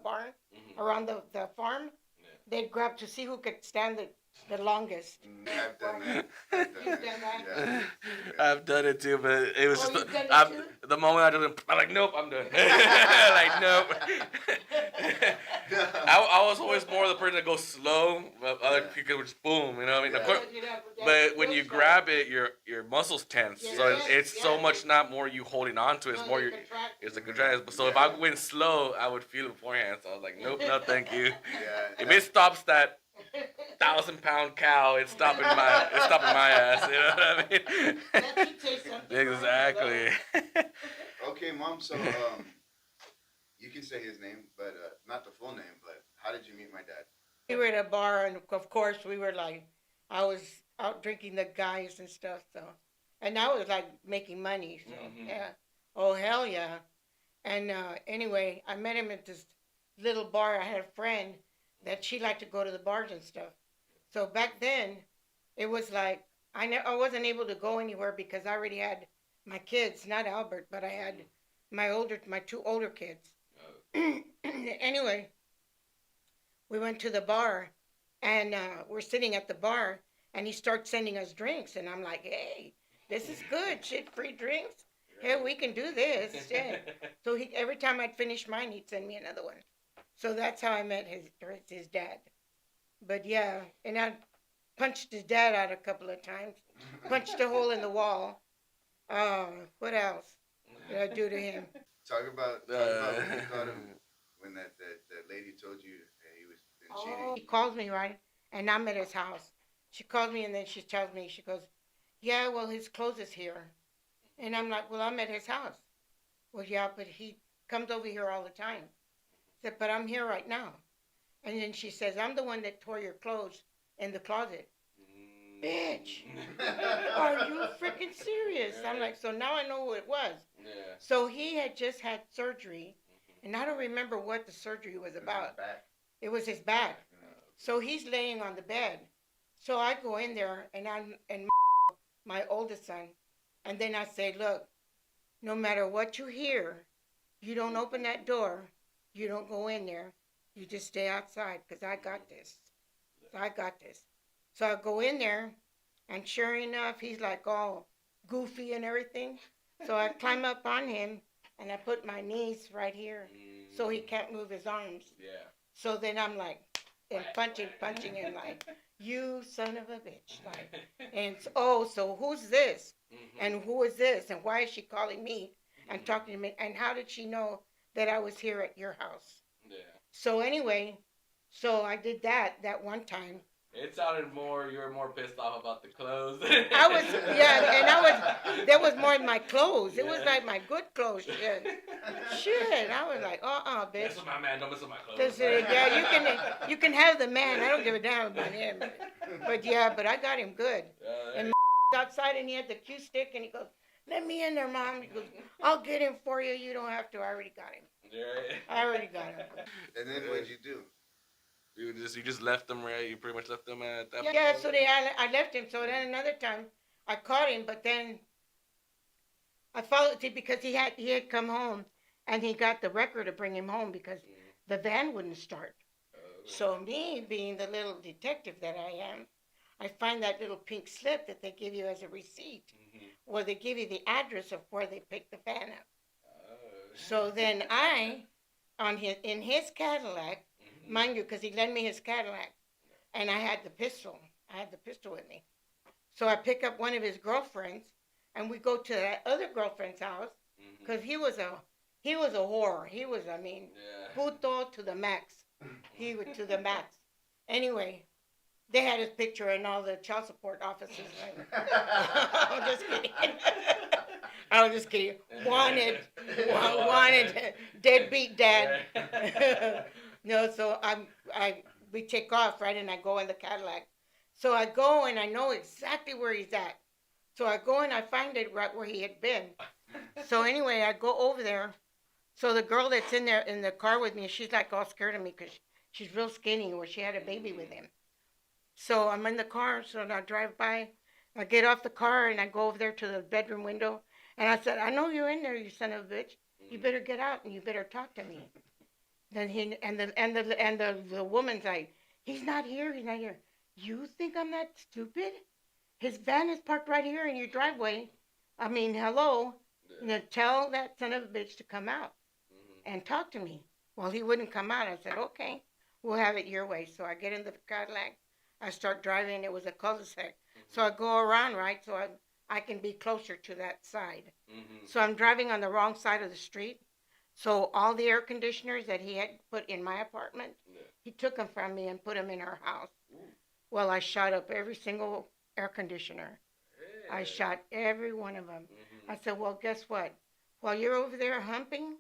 barn, around the farm. Yeah. They'd grab to see who could stand the longest. I've done that. I've done You've that. done that? Yeah. I've done it too, but it was Oh, just you've done it I'm, too? the moment I just I'm like, nope, I'm done. Like, nope. I was always more the person that goes slow, but other people would just boom, you know what I mean? Yeah. Of course, but when you grab it, your muscles tense, Yes, so yes, it's so yes. much not more you holding on to, it's more your it's a contract. So if I went slow, I would feel it beforehand. So I was like, nope, no, thank you. Yeah. If it stops that 1,000-pound cow, it's stopping my ass. You know what I mean? That should say something for him, Exactly. Okay, Mom. So you can say his name, but not the full name. But how did you meet my dad? We were at a bar, and of course, we were like, I was out drinking the guys and stuff, so. And I was like making money, so, yeah. Oh, hell yeah. And anyway, I met him at this little bar. I had a friend that she liked to go to the bars and stuff. So back then, it was like, I wasn't able to go anywhere because I already had my kids, not Albert, but I had my two older kids. Anyway, we went to the bar, and we're sitting at the bar, and he starts sending us drinks, and I'm like, hey, this is good, shit, free drinks. Hey, we can do this. Shit. So every time I'd finish mine, he'd send me another one. So that's how I met his dad. But yeah, and I punched his dad out a couple of times, punched a hole in the wall. What else did I do to him? Talk about when you caught him, when that lady told you he was been cheating. He calls me, right? And I'm at his house. She calls me and then she tells me, she goes, yeah, well, his clothes is here. And I'm like, well, I'm at his house. Well, yeah, but he comes over here all the time. I said, but I'm here right now. And then she says, I'm the one that tore your clothes in the closet. Bitch, are you freaking serious? I'm like, so now I know who it was. Yeah. So he had just had surgery, and I don't remember what the surgery was about. It was his back. So he's laying on the bed. So I go in there, and my oldest son, and then I say, look, no matter what you hear, you don't open that door, you don't go in there, you just stay outside, because I got this. I got this. So I go in there, and sure enough, he's like all goofy and everything. So I climb up on him, and I put my knees right here, so he can't move his arms. Yeah. So then I'm like, and punching him like, you son of a bitch. Like, and so who's this? And who is this? And why is she calling me and talking to me? And how did she know that I was here at your house? Yeah. So anyway, so I did that one time. It sounded more, you were more pissed off about the clothes. I was, yeah, and that was more than my clothes. It was like my good clothes. Shit, I was like, bitch. Mess with my man, don't mess with my clothes. Yeah, you can have the man. I don't give a damn about him. But yeah, but I got him good. And outside, and he had the cue stick, and he goes, let me in there, Mom. He goes, I'll get him for you. You don't have to. I already got him. I already got him. And then what'd you do? You just left them, right? You pretty much left them at that point? Yeah, so I left him. So then another time I caught him, but then I followed him because he had come home and he got the wrecker to bring him home because the van wouldn't start. So me being the little detective that I am, I find that little pink slip that they give you as a receipt, where they give you the address of where they picked the van up. So then in his Cadillac, mind you, because he lent me his Cadillac, and I had the pistol. I had the pistol with me. So I pick up one of his girlfriends, and we go to that other girlfriend's house, because he was a whore. He was, puto to the max. He was to the max. Anyway, they had his picture in all the child support offices. I'm just kidding. I was just kidding. Wanted, deadbeat dad. No, so we take off, right, and I go in the Cadillac. So I go and I know exactly where he's at. So I go and I find it right where he had been. So anyway, I go over there. So the girl that's in there in the car with me, she's like all scared of me because she's real skinny, where she had a baby with him. So I'm in the car, so I drive by. I get off the car and I go over there to the bedroom window. And I said, I know you're in there, you son of a bitch. You better get out and you better talk to me. Then the woman's like, he's not here. He's not here. You think I'm that stupid? His van is parked right here in your driveway. I mean, hello. You know, tell that son of a bitch to come out and talk to me. Well, he wouldn't come out. I said, okay, we'll have it your way. So I get in the Cadillac. I start driving. It was a cul-de-sac. So I go around, right, so I can be closer to that side. So I'm driving on the wrong side of the street. So all the air conditioners that he had put in my apartment, he took them from me and put them in our house. Well, I shot up every single air conditioner. I shot every one of them. I said, well, guess what? While you're over there humping,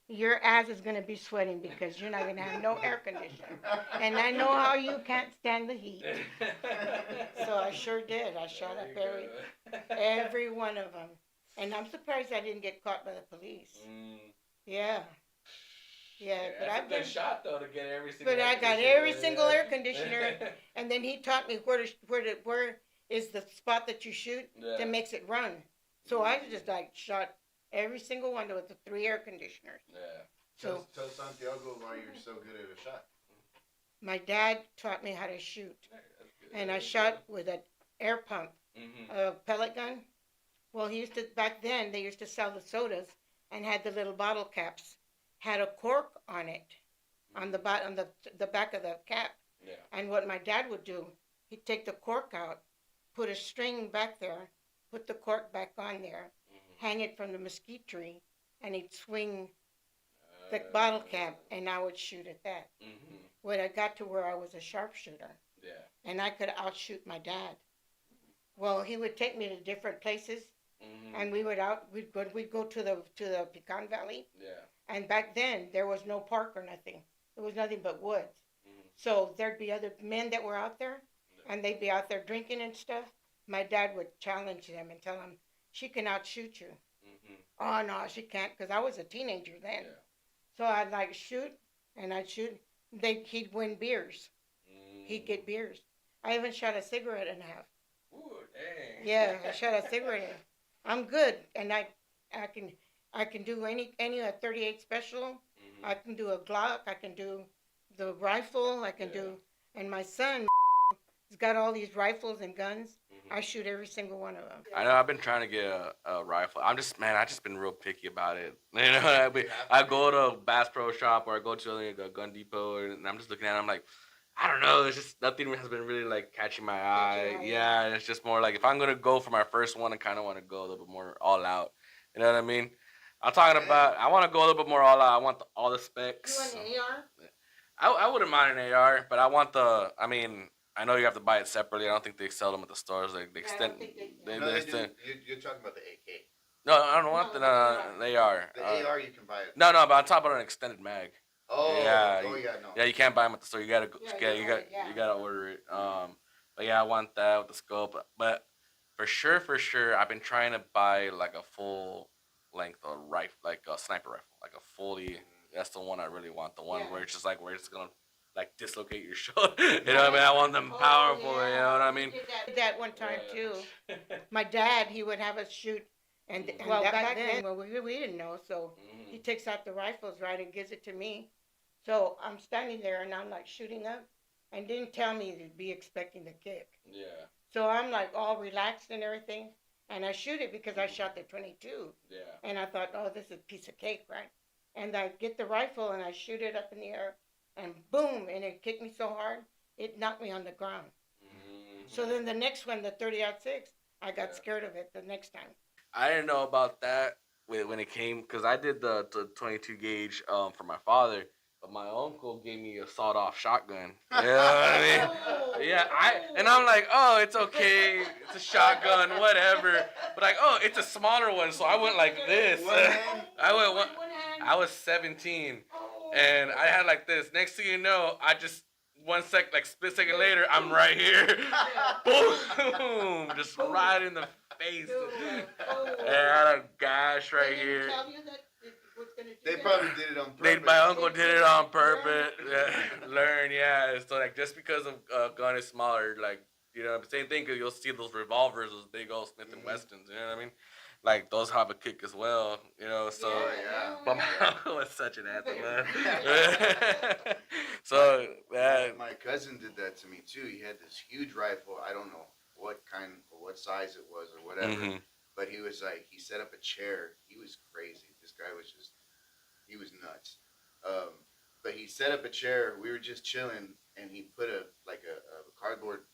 your ass is going to be sweating because you're not going to have no air conditioner. And I know how you can't stand the heat. So I sure did. I shot up every one of them. And I'm surprised I didn't get caught by the police. Yeah. Yeah, but I've been shot though to get every single. But I got every single air conditioner, and then he taught me where is the spot that you shoot that makes it run. So I just like shot every single one with the 3 air conditioners. Yeah. So tell Santiago why you're so good at a shot. My dad taught me how to shoot, and I shot with an air pump, a pellet gun. Well, back then they used to sell the sodas and had the little bottle caps, had a cork on it, on the back of the cap. Yeah. And what my dad would do, he'd take the cork out, put a string back there, put the cork back on there, hang it from the mesquite tree, and he'd swing the bottle cap, and I would shoot at that. When I got to where I was a sharpshooter, and I could outshoot my dad. Well, he would take me to different places, and we'd go to the Pecan Valley. And back then there was no park or nothing. It was nothing but woods. So there'd be other men that were out there, and they'd be out there drinking and stuff. My dad would challenge them and tell them, she can outshoot you. Oh, no, she can't, because I was a teenager then. So I'd like shoot, and I'd shoot. He'd win beers. He'd get beers. I even shot a cigarette in half. Ooh, dang. Yeah, I shot a cigarette in half. I'm good, and I can do any 38 special. I can do a Glock. I can do the rifle. I can do, and my son has got all these rifles and guns. I shoot every single one of them. I know I've been trying to get a rifle. I just been real picky about it. You know, I go to a Bass Pro Shop or I go to a gun depot and I'm just looking at it. I'm like, I don't know. It's just nothing has been really like catching my eye. Yeah, and it's just more like if I'm gonna go for my first one, I kind of want to go a little bit more all out. You know what I mean? I'm talking about. I want to go a little bit more all out. I want all the specs. You want an AR? I wouldn't mind an AR, but I want the. I mean, I know you have to buy it separately. I don't think they sell them at the stores. Like they extend. You're talking about the AK. No, I don't want the AR. The AR you can buy it. No, but on top of an extended mag. Oh, yeah. No. Yeah, you can't buy them at the store. You gotta go. You gotta order it. But yeah, I want that with the scope. But for sure, I've been trying to buy like a full length of rifle, like a sniper rifle, like a fully. That's the one I really want. The one where it's just like where it's gonna like dislocate your shoulder. You know what I mean? I want them powerful. You know what I mean? Did that one time too. My dad, he would have us shoot, and back then, well, we didn't know, so he takes out the rifles, right, and gives it to me. So I'm standing there and I'm like shooting up, and didn't tell me to be expecting the kick. Yeah. So I'm like all relaxed and everything, and I shoot it because I shot the 22. Yeah. And I thought, oh, this is a piece of cake, right? And I get the rifle and I shoot it up in the air, and boom, and it kicked me so hard, it knocked me on the ground. So then the next one, the 30-06, I got scared of it the next time. I didn't know about that when it came, because I did the 22 gauge for my father, but my uncle gave me a sawed-off shotgun. You know what I mean? Yeah, and I'm like, oh, it's okay, it's a shotgun, whatever. But like, oh, it's a smaller one, so I went like this. I was 17, and I had like this. Next thing you know, I just split second later, I'm right here. Boom, just right in the face. And I had a gash right here. They probably did it on purpose. My uncle did it on purpose. So like just because a gun is smaller, like You know, same thing because you'll see those revolvers, those big old Smith and Mhm. Westons. You know what I mean? Like those have a kick as well. You know, so. yeah. But my uncle was such an anthem, man. So my cousin did that to me too. He had this huge rifle. I don't know what kind or what size it was or whatever. Mhm. But he was like, he set up a chair. He was crazy. This guy was just, he was nuts. Um, but he set up a chair. We were just chilling, and he put a cardboard,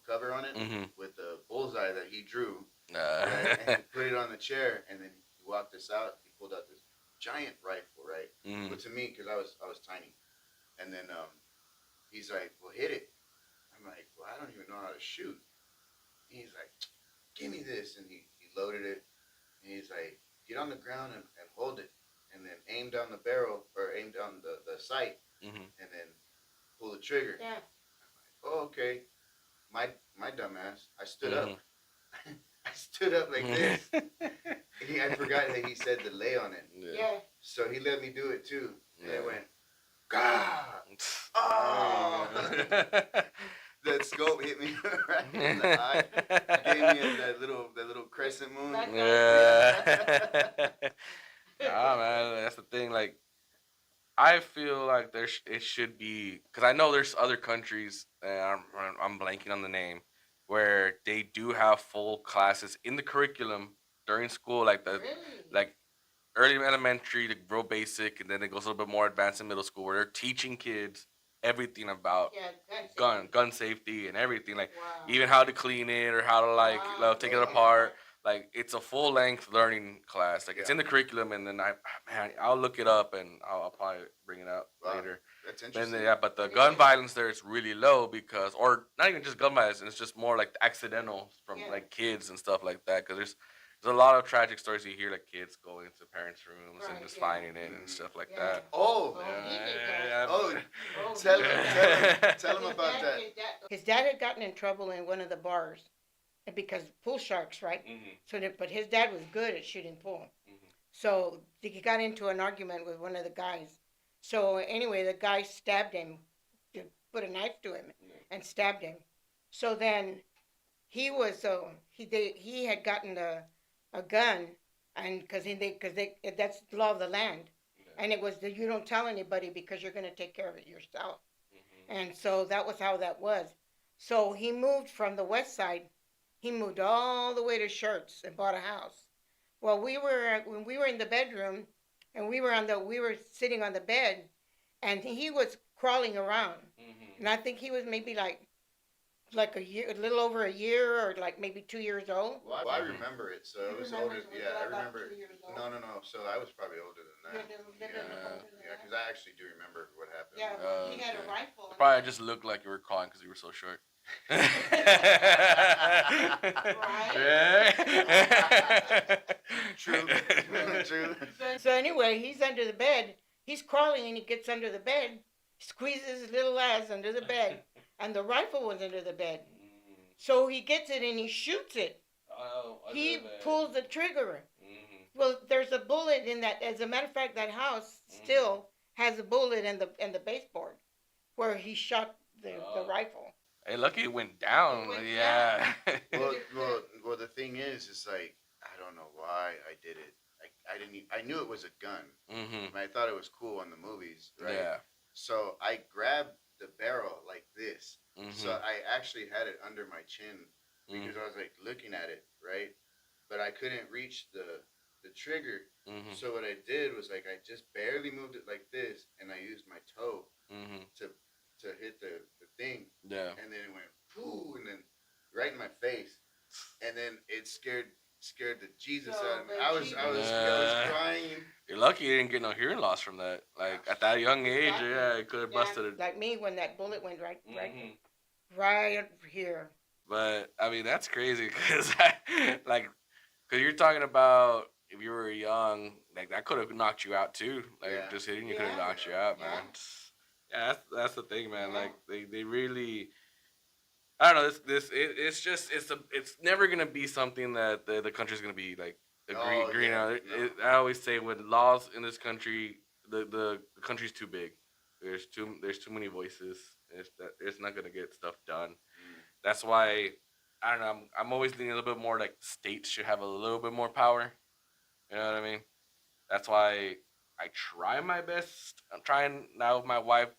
cover on it Mhm. with a bullseye that he drew. Nah. Right, and he put it on the chair, and then he walked us out. He pulled out this giant rifle, right? Mhm. But to me, because I was tiny, and then he's like, "Well, hit it." I'm like, "Well, I don't even know how to shoot." And he's like, "Give me this," and he loaded it, and he's like, "Get on the ground and hold it, and then aim down the barrel or aim down the sight, Mhm. and then pull the trigger." Yeah. Oh, okay. My dumbass. I stood up. Mhm. I stood up like this. Mhm. I forgot that he said to lay on it. Yeah. So he let me do it too. And Yeah. it went, God! Oh! That scope hit me right in the eye. Gave me that little crescent moon. Yeah. Nah, man, that's the thing. Like, I feel like it should be because I know there's other countries, and I'm blanking on the name, where they do have full classes in the curriculum during school, like Really? like early elementary, like real basic, and then it goes a little bit more advanced in middle school, where they're teaching kids everything about Yeah. gun safety and everything, like Wow. even how to clean it or how to Wow. take it apart. Like it's a full length learning class. Like it's Yeah. in the curriculum, and then I'll look it up and I'll probably bring it up Wow. later. That's And interesting. yeah, but the gun violence there is really low because, or not even just gun violence, it's just more like accidental from Yeah. like kids and stuff like that. Because there's a lot of tragic stories you hear, like kids going into parents' rooms and Right, just yeah. finding it and Mhm. stuff like Yeah. that. Oh, Oh, he did that. Yeah, Oh, Oh, tell he him, did that. tell him His about dad- that. His dad had gotten in trouble in one of the bars because pool sharks, right? Mhm. But his dad was good at shooting pool. Mhm. So he got into an argument with one of the guys. So anyway, the guy stabbed him, put a knife to him, and stabbed him. So then he had gotten a gun, and because that's the law of the land, and it was that you don't tell anybody because you're going to take care of it yourself. And so that was how that was. So he moved from the west side. He moved all the way to Shirts and bought a house. Well, when we were in the bedroom, and we were sitting on the bed, and he was crawling around, and I think he was maybe like a year, a little over a year, or like maybe 2 years old. Well, I remember it, so it was remember older. it was Yeah, I about remember. 2 years old? No. So I was probably older than that. Yeah. Yeah, because I actually do remember what happened. Yeah, he had a Okay. rifle. Probably just looked like you were calling because you were so short. True. True. So anyway, he's under the bed. He's crawling and he gets under the bed, squeezes his little ass under the bed, and the rifle was under the bed. So he gets it and he shoots it. He pulls the trigger. Well, there's a bullet in that. As a matter of fact, that house still has a bullet in the baseboard where he shot the rifle. Hey, lucky it went down. It went Yeah. Well, the thing is like I don't know why I did it. I didn't. I knew it was a gun. Mhm. I thought it was cool on the movies, right? Yeah. So I grabbed the barrel like this. Mhm. So I actually had it under my chin because I was like looking at it, right? But I couldn't reach the trigger. Mhm. So what I did was like I just barely moved it like this, and I used my toe Mhm. to hit the thing, Yeah. and then it went pooh, and then right in my face, and then it scared the Jesus out of me. I was crying. You're lucky you didn't get no hearing loss from that. Like at that young age, Exactly. yeah, it could have busted it. Like me when that bullet went right Mhm. right here. But I mean, that's crazy because because you're talking about if you were young, like that could have knocked you out too. Like Yeah. just hitting you could have Yeah. knocked you out, Yeah. man. Yeah, that's the thing, man. Yeah. Like they really. I don't know. It's never gonna be something that the country's gonna be like Oh, agreeing yeah, on. no. I always say when laws in this country, the country's too big. There's too many voices. It's not gonna get stuff done. that's why I don't know. I'm always thinking a little bit more like states should have a little bit more power. You know what I mean? That's why I try my best. I'm trying now with my wife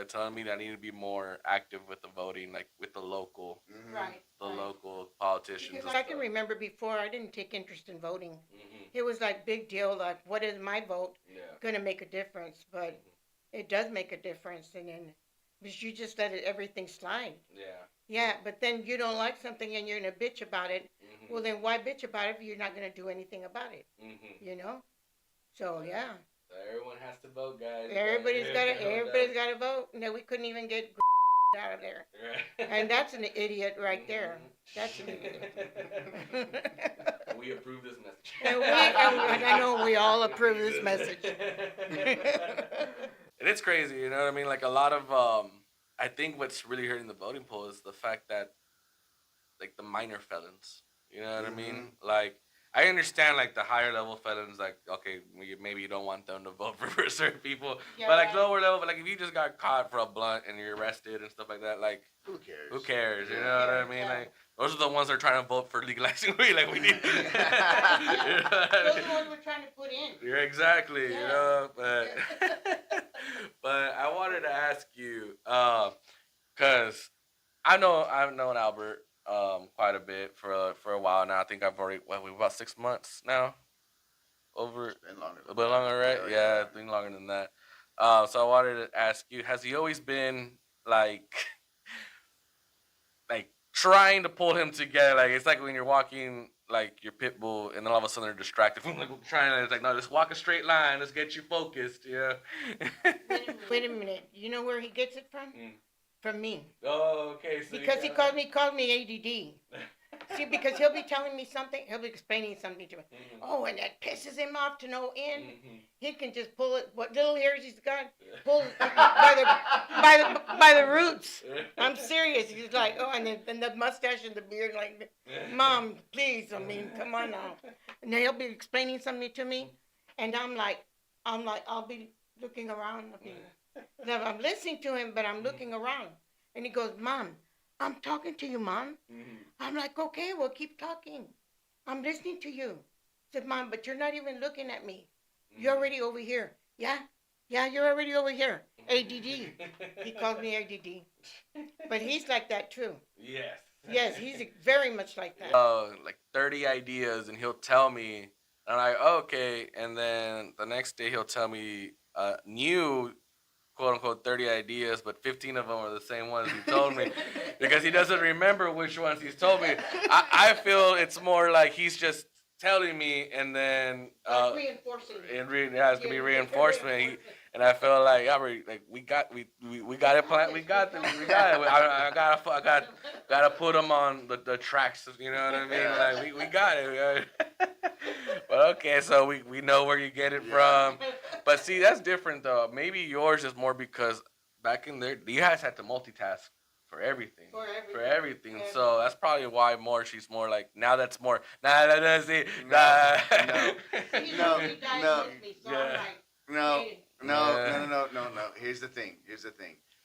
telling me that I need to be more active with the voting, like with the local, Right. the local politicians. Because I can remember before I didn't take interest in voting. Mm-hmm. It was like big deal, like what is my vote Yeah. gonna make a difference? But it does make a difference, and then but you just let everything slide. Yeah. Yeah, but then you don't like something and you're gonna bitch about it. Mm-hmm. Well, then why bitch about it if you're not gonna do anything about it? Mm-hmm. You know? So yeah, So everyone has to vote, guys. everybody's gotta vote. No, we couldn't even get out of there, Right. and that's an idiot right there. That's an idiot. We approve this message. And I know we all approve this message. And it's crazy, you know what I mean? Like a lot of, I think what's really hurting the voting poll is the fact that, like the minor felons, you know what I mean? Like, I understand like the higher level felons, like okay, maybe you don't want them to vote for certain people, Yeah, but like right. lower level, but like if you just got caught for a blunt and you're arrested and stuff like that, like Who cares? who cares? You Yeah. know what I mean? Yeah. Like those are the ones that are trying to vote for legalizing weed. Like we need. You know what I Those mean? are the ones we're trying to put in. You're exactly, you Yeah. know, but but I wanted to ask you, cause I've known Albert quite a bit for a while now. I think I've already we've about 6 months now. Over It's been longer. a bit longer, right? Hell Yeah, it's been longer than that. So I wanted to ask you: has he always been like, like trying to pull him together? Like it's like when you're walking like your pit bull, and then all of a sudden they're distracted from like trying to. It's like no, just walk a straight line. Let's get you focused. Yeah. Wait a minute. You know where he gets it from? Mm. From me. Oh, okay. So Because he called me ADD. See, because he'll be telling me something, he'll be explaining something to me. Mhm. Oh, and that pisses him off to no end. Mhm. He can just pull it. What little hairs he's got, pull it by the roots. I'm serious. He's like, oh, and the mustache and the beard, like, Mom, please. I mean, come on now. And then he'll be explaining something to me, and I'm like, I'll be looking around. Now, I'm listening to him, but I'm looking around, and he goes, Mom, I'm talking to you, Mom. Mhm. I'm like, okay, well, keep talking. I'm listening to you. I said, Mom, but you're not even looking at me. You're already over here. Yeah? Yeah, you're already over here. ADD. He calls me ADD. But he's like that, too. Yes. Yes, he's very much like that. Like 30 ideas, and he'll tell me, and I'm like, oh, okay. And then the next day he'll tell me new, quote unquote, 30 ideas, but 15 of them are the same ones he told me because he doesn't remember which ones he's told me. I feel it's more like he's just telling me, and then Reinforcing. it has to be reinforcement. And I feel like we got it planned. We got it. I gotta put him on the tracks. You know what I mean? Like we got it. But okay, so we know where you get it from. But see, that's different though. Maybe yours is more because back in there, you guys had to multitask for everything. For everything. So that's probably why she's more like, now that's more. Nah, that's it. Nah. No. Yeah. No. Here's the thing.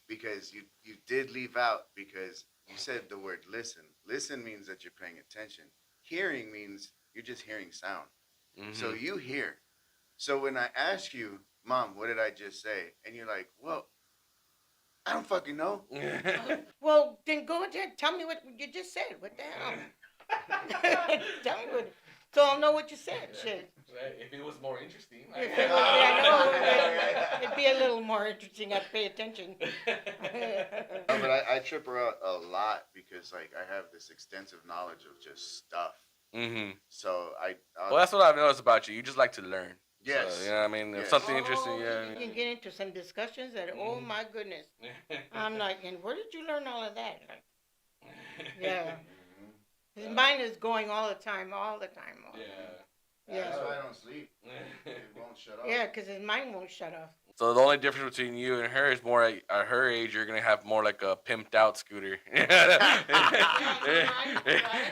Because you did leave out because you said the word listen. Listen means that you're paying attention. Hearing means you're just hearing sound. Mm-hmm. So you hear. So when I ask you, Mom, what did I just say? And you're like, well, I don't fucking know. Well, then go ahead. Tell me what you just said. What the hell? Tell me what. So I'll know what you said. Shit. If it was more interesting. If it was, I know. It'd be a little more interesting. I'd pay attention. No, but I trip her out a lot because like I have this extensive knowledge of just stuff. Mm-hmm. So Well, that's what I've noticed about you. You just like to learn. Yes. So, you know what I mean? If Yes. something interesting, You can get into some discussions that, oh my goodness. I'm like, and where did you learn all of that? Like, yeah. His mind is going all the time. Yeah. That's why I don't sleep. It won't shut off. Yeah, because his mind won't shut off. So the only difference between you and her is more at her age, you're gonna have more like a pimped out scooter.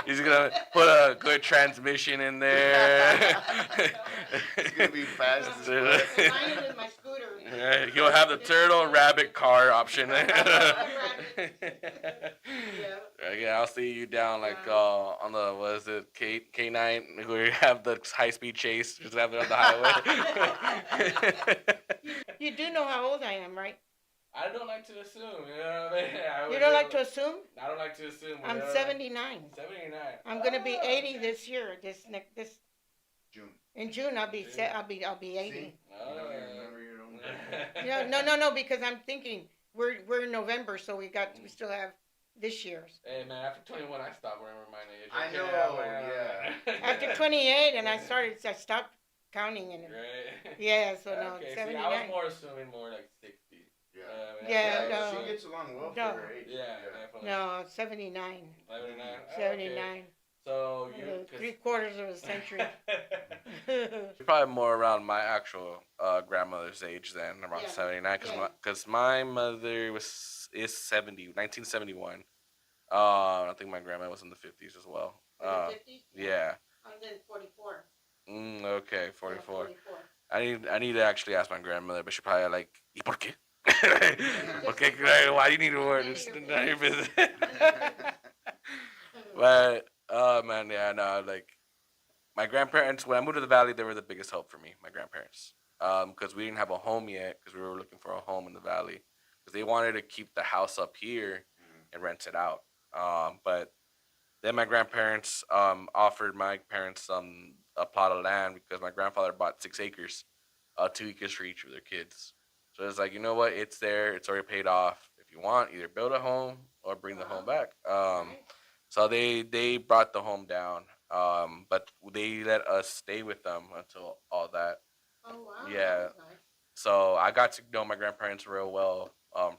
He's gonna put a good transmission in there. It's gonna be fast as fuck. Mine is my scooter. Yeah, he'll have the turtle rabbit car option. Yeah. Yeah, I'll see you down like on the what is it K9 where you have the high speed chase just have it on the highway. You do know how old I am, right? I don't like to assume. You know what I mean? You don't like to assume? I don't like to assume. I'm 79. 79. I'm gonna be 80 this year. This June. in June I'll be I'll be 80. See? You don't even remember your own No, because I'm thinking we're in November, so we still have this year's. Hey man, after 21 I stopped remembering my age. I know, yeah. After 28 and I stopped counting and Right. yeah, so no, Okay, 79. see, I was more assuming more like 60. Yeah, no. She gets along well No. for her age. Yeah, definitely. No, 79. 79. 79. So you 3/4 of a century. probably more around my actual grandmother's age than around Yeah. 79 Yeah. because my mother is 1971. I think my grandma was in the 50s as well. In the 50s? Yeah. I'm in 44. Okay, 44. Yeah, 44. I need to actually ask my grandmother, but she probably like, ¿Y por qué? Okay, why do you need to work? It's not your business. But man, yeah, no, like my grandparents. When I moved to the valley, they were the biggest help for me. My grandparents, because we didn't have a home yet, because we were looking for a home in the valley, because they wanted to keep the house up here and rent it out. But then my grandparents offered my parents a plot of land because my grandfather bought 6 acres, 2 acres for each of their kids. So it's like, you know what? It's there. It's already paid off. If you want, either build a home or bring the home back. So they brought the home down, but they let us stay with them until all that. Oh, wow. Yeah. That was nice. So I got to know my grandparents real well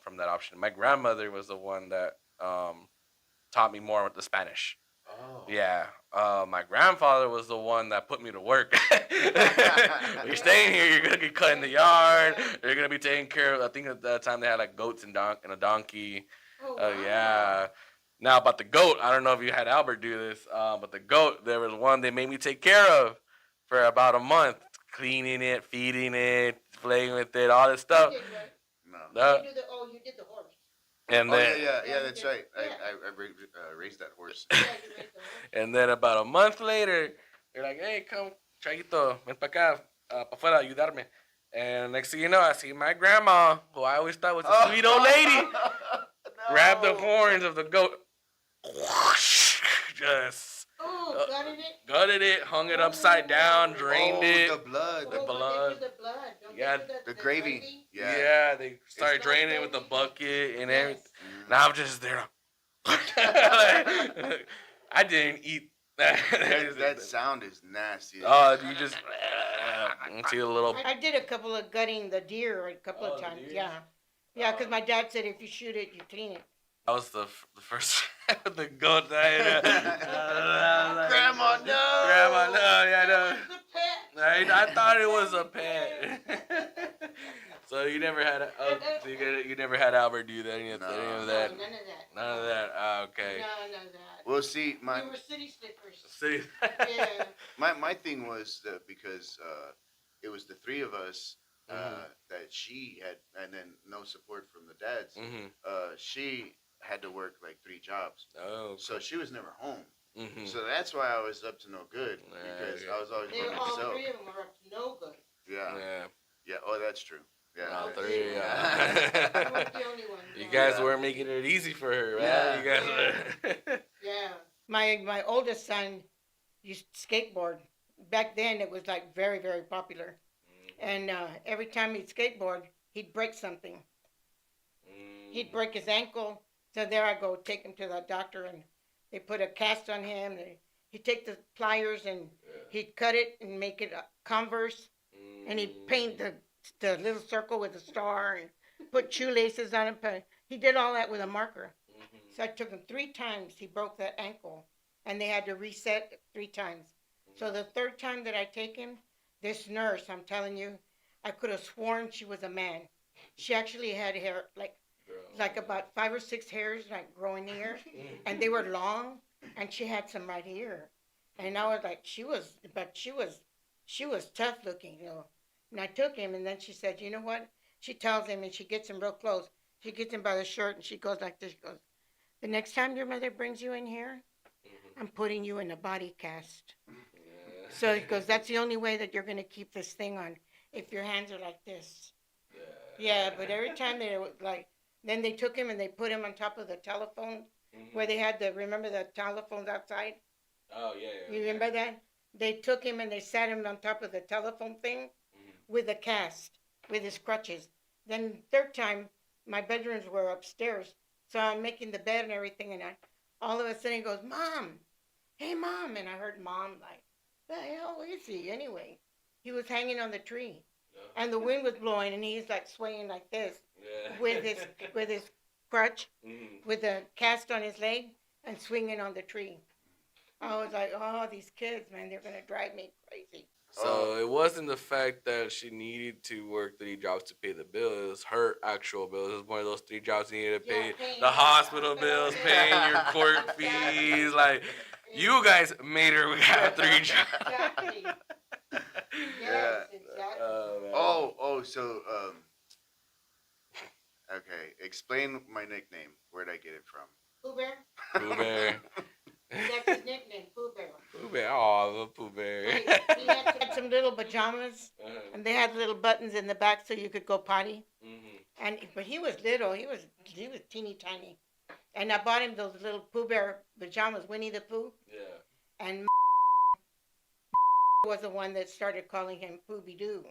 from that option. My grandmother was the one that taught me more with the Spanish. Oh. Yeah. My grandfather was the one that put me to work. When you're staying here, you're gonna be cutting the yard. You're gonna be taking care of. I think at that time they had like goats and a donkey. Oh, wow. Yeah. Now about the goat, I don't know if you had Albert do this, but the goat, there was one they made me take care of for about a month, cleaning it, feeding it, playing with it, all this stuff. You did, right? No. You did the horse. And Oh, then, yeah, that's right. Yeah. I raised that horse. Yeah, you raised the horse. and then about a month later, they're like, "Hey, come, Chaguito, ven pa acá, pa fuera, ayudarme." And next thing you know, I see my grandma, who I always thought was a sweet old lady, grab the horns of the goat, just Oh, gutted it, hung it upside down, drained it. The blood. The blood. The blood. Don't Yeah, they do The gravy. Yeah, Yeah. they started draining it with a bucket and everything. Mm. And I'm just there. I didn't eat that. That sound is nasty. Oh, you just see a little. I did a couple of gutting the deer a couple of the times. deers? Yeah. Yeah, because my dad said if you shoot it, you clean it. That was the first with the goat. Grandma, Grandma, no. Grandma, no, yeah, no. It's a pet. I thought it was a pet. So you never had so you never had Albert do that, any of No. that. No, none of that. None of that. Okay. None of that. Well, see, We were city slickers. See. Yeah. my thing was that because it was the 3 of us Mhm. that she had, and then no support from the dads. Mhm. She had to work like 3 jobs, Oh. so she was never home. Mhm. So that's why I was up to no good because Yeah. I was always They by were all myself. 3 of them were up to no good. Yeah. Yeah. Yeah. Oh, that's true. Yeah. All that's 3. true. We Yeah. weren't the only ones. You no. guys Yeah. weren't making it easy for her, man. Yeah. You guys were. Yeah. My oldest son used to skateboard. Back then, it was like very, very popular. And every time he'd skateboard, he'd break something. He'd break his ankle. So there I go, take him to the doctor, and they put a cast on him. He'd take the pliers and he'd cut it and make it a Converse. And he'd paint the little circle with a star and put shoelaces on it. But he did all that with a marker. So I took him 3 times. He broke that ankle. And they had to reset 3 times. So the 3rd time that I take him, this nurse, I'm telling you, I could have sworn she was a man. She actually had hair, like about 5 or 6 hairs, like growing here. And they were long. And she had some right here. And I was like, she was tough looking, you know. And I took him, and then she said, you know what? She tells him, and she gets him real close. She gets him by the shirt, and she goes like this. She goes, The next time your mother brings you in here, I'm putting you in a body cast. Yeah. So he goes, that's the only way that you're going to keep this thing on if your hands are like this. Yeah, but every time they were like, then they took him and they put him on top of the telephone where they had remember the telephones outside? Oh yeah, yeah. You remember that? They took him and they sat him on top of the telephone thing with a cast, with his crutches. Then third time, my bedrooms were upstairs, so I'm making the bed and everything, and all of a sudden he goes, "Mom, hey mom," and I heard mom like, "The hell is he anyway?" He was hanging on the tree, and the wind was blowing, and he's like swaying like this with his crutch, with a cast on his leg, and swinging on the tree. I was like, oh, these kids, man, they're gonna drive me crazy. So it wasn't the fact that she needed to work 3 jobs to pay the bill. It was her actual bill. It was one of those 3 jobs you needed to pay the hospital bills, paying your court fees. Like, you guys made her have 3 jobs. Exactly. Yes, exactly. So okay. Explain my nickname. Where'd I get it from? Pooh Bear? Pooh Bear. That's his nickname, Pooh Bear. Pooh Bear. Aw, the Pooh Bear. He had some little pajamas, and they had little buttons in the back so you could go potty. But he was little. He was teeny tiny. And I bought him those little Pooh Bear pajamas, Winnie the Pooh. Yeah. And was the one that started calling him Pooby Doo.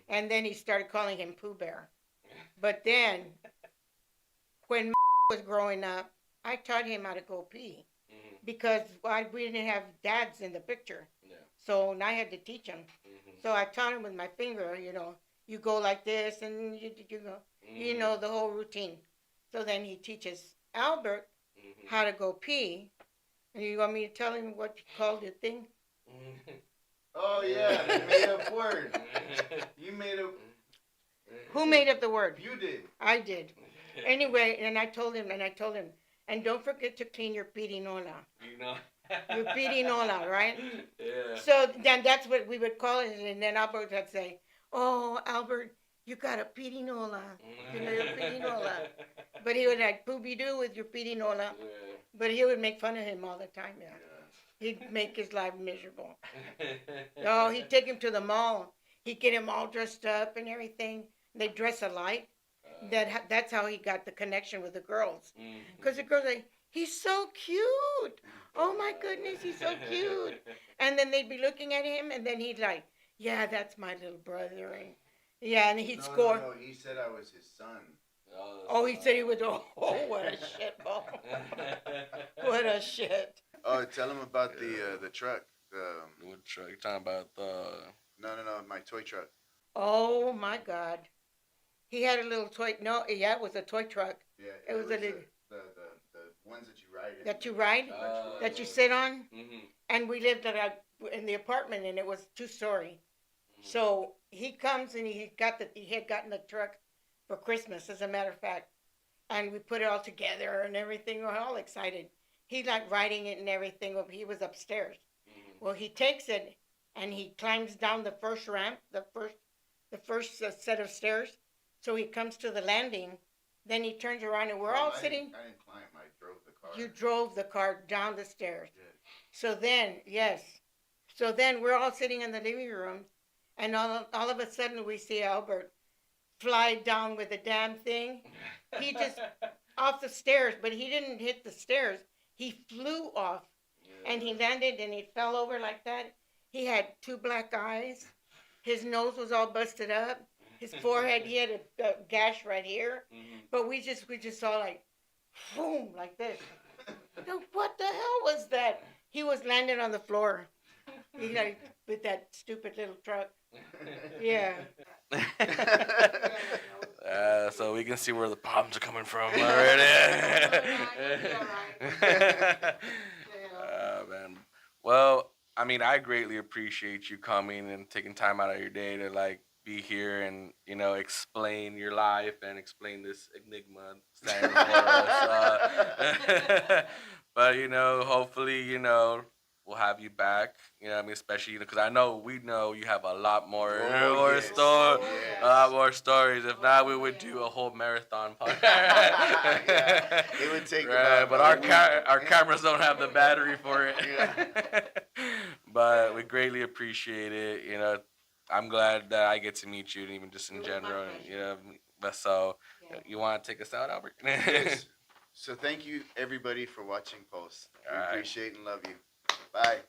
And then he started calling him Pooh Bear. But then, when was growing up, I taught him how to go pee. Because we didn't have dads in the picture. Yeah. So I had to teach him. So I taught him with my finger, you go like this and you go, you know, the whole routine. So then he teaches Albert how to go pee. And you want me to tell him what you called the thing? Oh yeah, you made up word. You made up. Who made up the word? You did. I did. Anyway, and I told him, and don't forget to clean your pirinola. You know. Your pirinola, right? Yeah. So then that's what we would call it, and then Albert would say, "Oh, Albert, you got a pirinola. You know your pirinola." But he would like Pooby Doo with your pirinola. Yeah. But he would make fun of him all the time. Yeah. He'd make his life miserable. Oh, he'd take him to the mall. He'd get him all dressed up and everything. They dress alike. That's how he got the connection with the girls. Because the girls like, he's so cute. Oh my goodness, he's so cute. And then they'd be looking at him, and then he'd like, yeah, that's my little brother. And yeah, and he'd score. No, he said I was his son. Oh, he said he was. Oh, what a shitball. What a shit. Oh, tell him about the truck. What truck? You talking about the? No, my toy truck. Oh my God. He had a little toy. No, yeah, it was a toy truck. Yeah, it was a little. The ones that you ride in. That you ride, that you sit on, and we lived in the apartment, and it was 2-story. So he comes and he had gotten the truck for Christmas, as a matter of fact, and we put it all together and everything. We're all excited. He liked riding it and everything. He was upstairs. Well, he takes it and he climbs down the first ramp, the first set of stairs. So he comes to the landing. Then he turns around and we're all sitting. I didn't climb. I drove the car. You drove the car down the stairs. Yeah. So then, yes. So then we're all sitting in the living room, and all of a sudden we see Albert fly down with the damn thing. He just off the stairs, but he didn't hit the stairs. He flew off, and he landed and he fell over like that. He had 2 black eyes. His nose was all busted up. His forehead, he had a gash right here. But we just saw like, boom, like this. What the hell was that? He was landing on the floor. He like with that stupid little truck. Yeah. So we can see where the problems are coming from already. Man. Well, I mean, I greatly appreciate you coming and taking time out of your day to like be here and explain your life and explain this enigma standing for us. But hopefully, we'll have you back. You know what I mean? Especially because I know we know you have a lot more Yes. a lot more stories. If not, we would do a whole marathon podcast. Yeah, it would take about but a week. our cameras don't have the battery for it. Yeah. But we greatly appreciate it. You know, I'm glad that I get to meet you, and even just in It was my general. pleasure. You know, but so Yeah. you want to take us out, Albert? Yes. So thank you everybody for watching Pulse. We All right. appreciate and love you. Bye.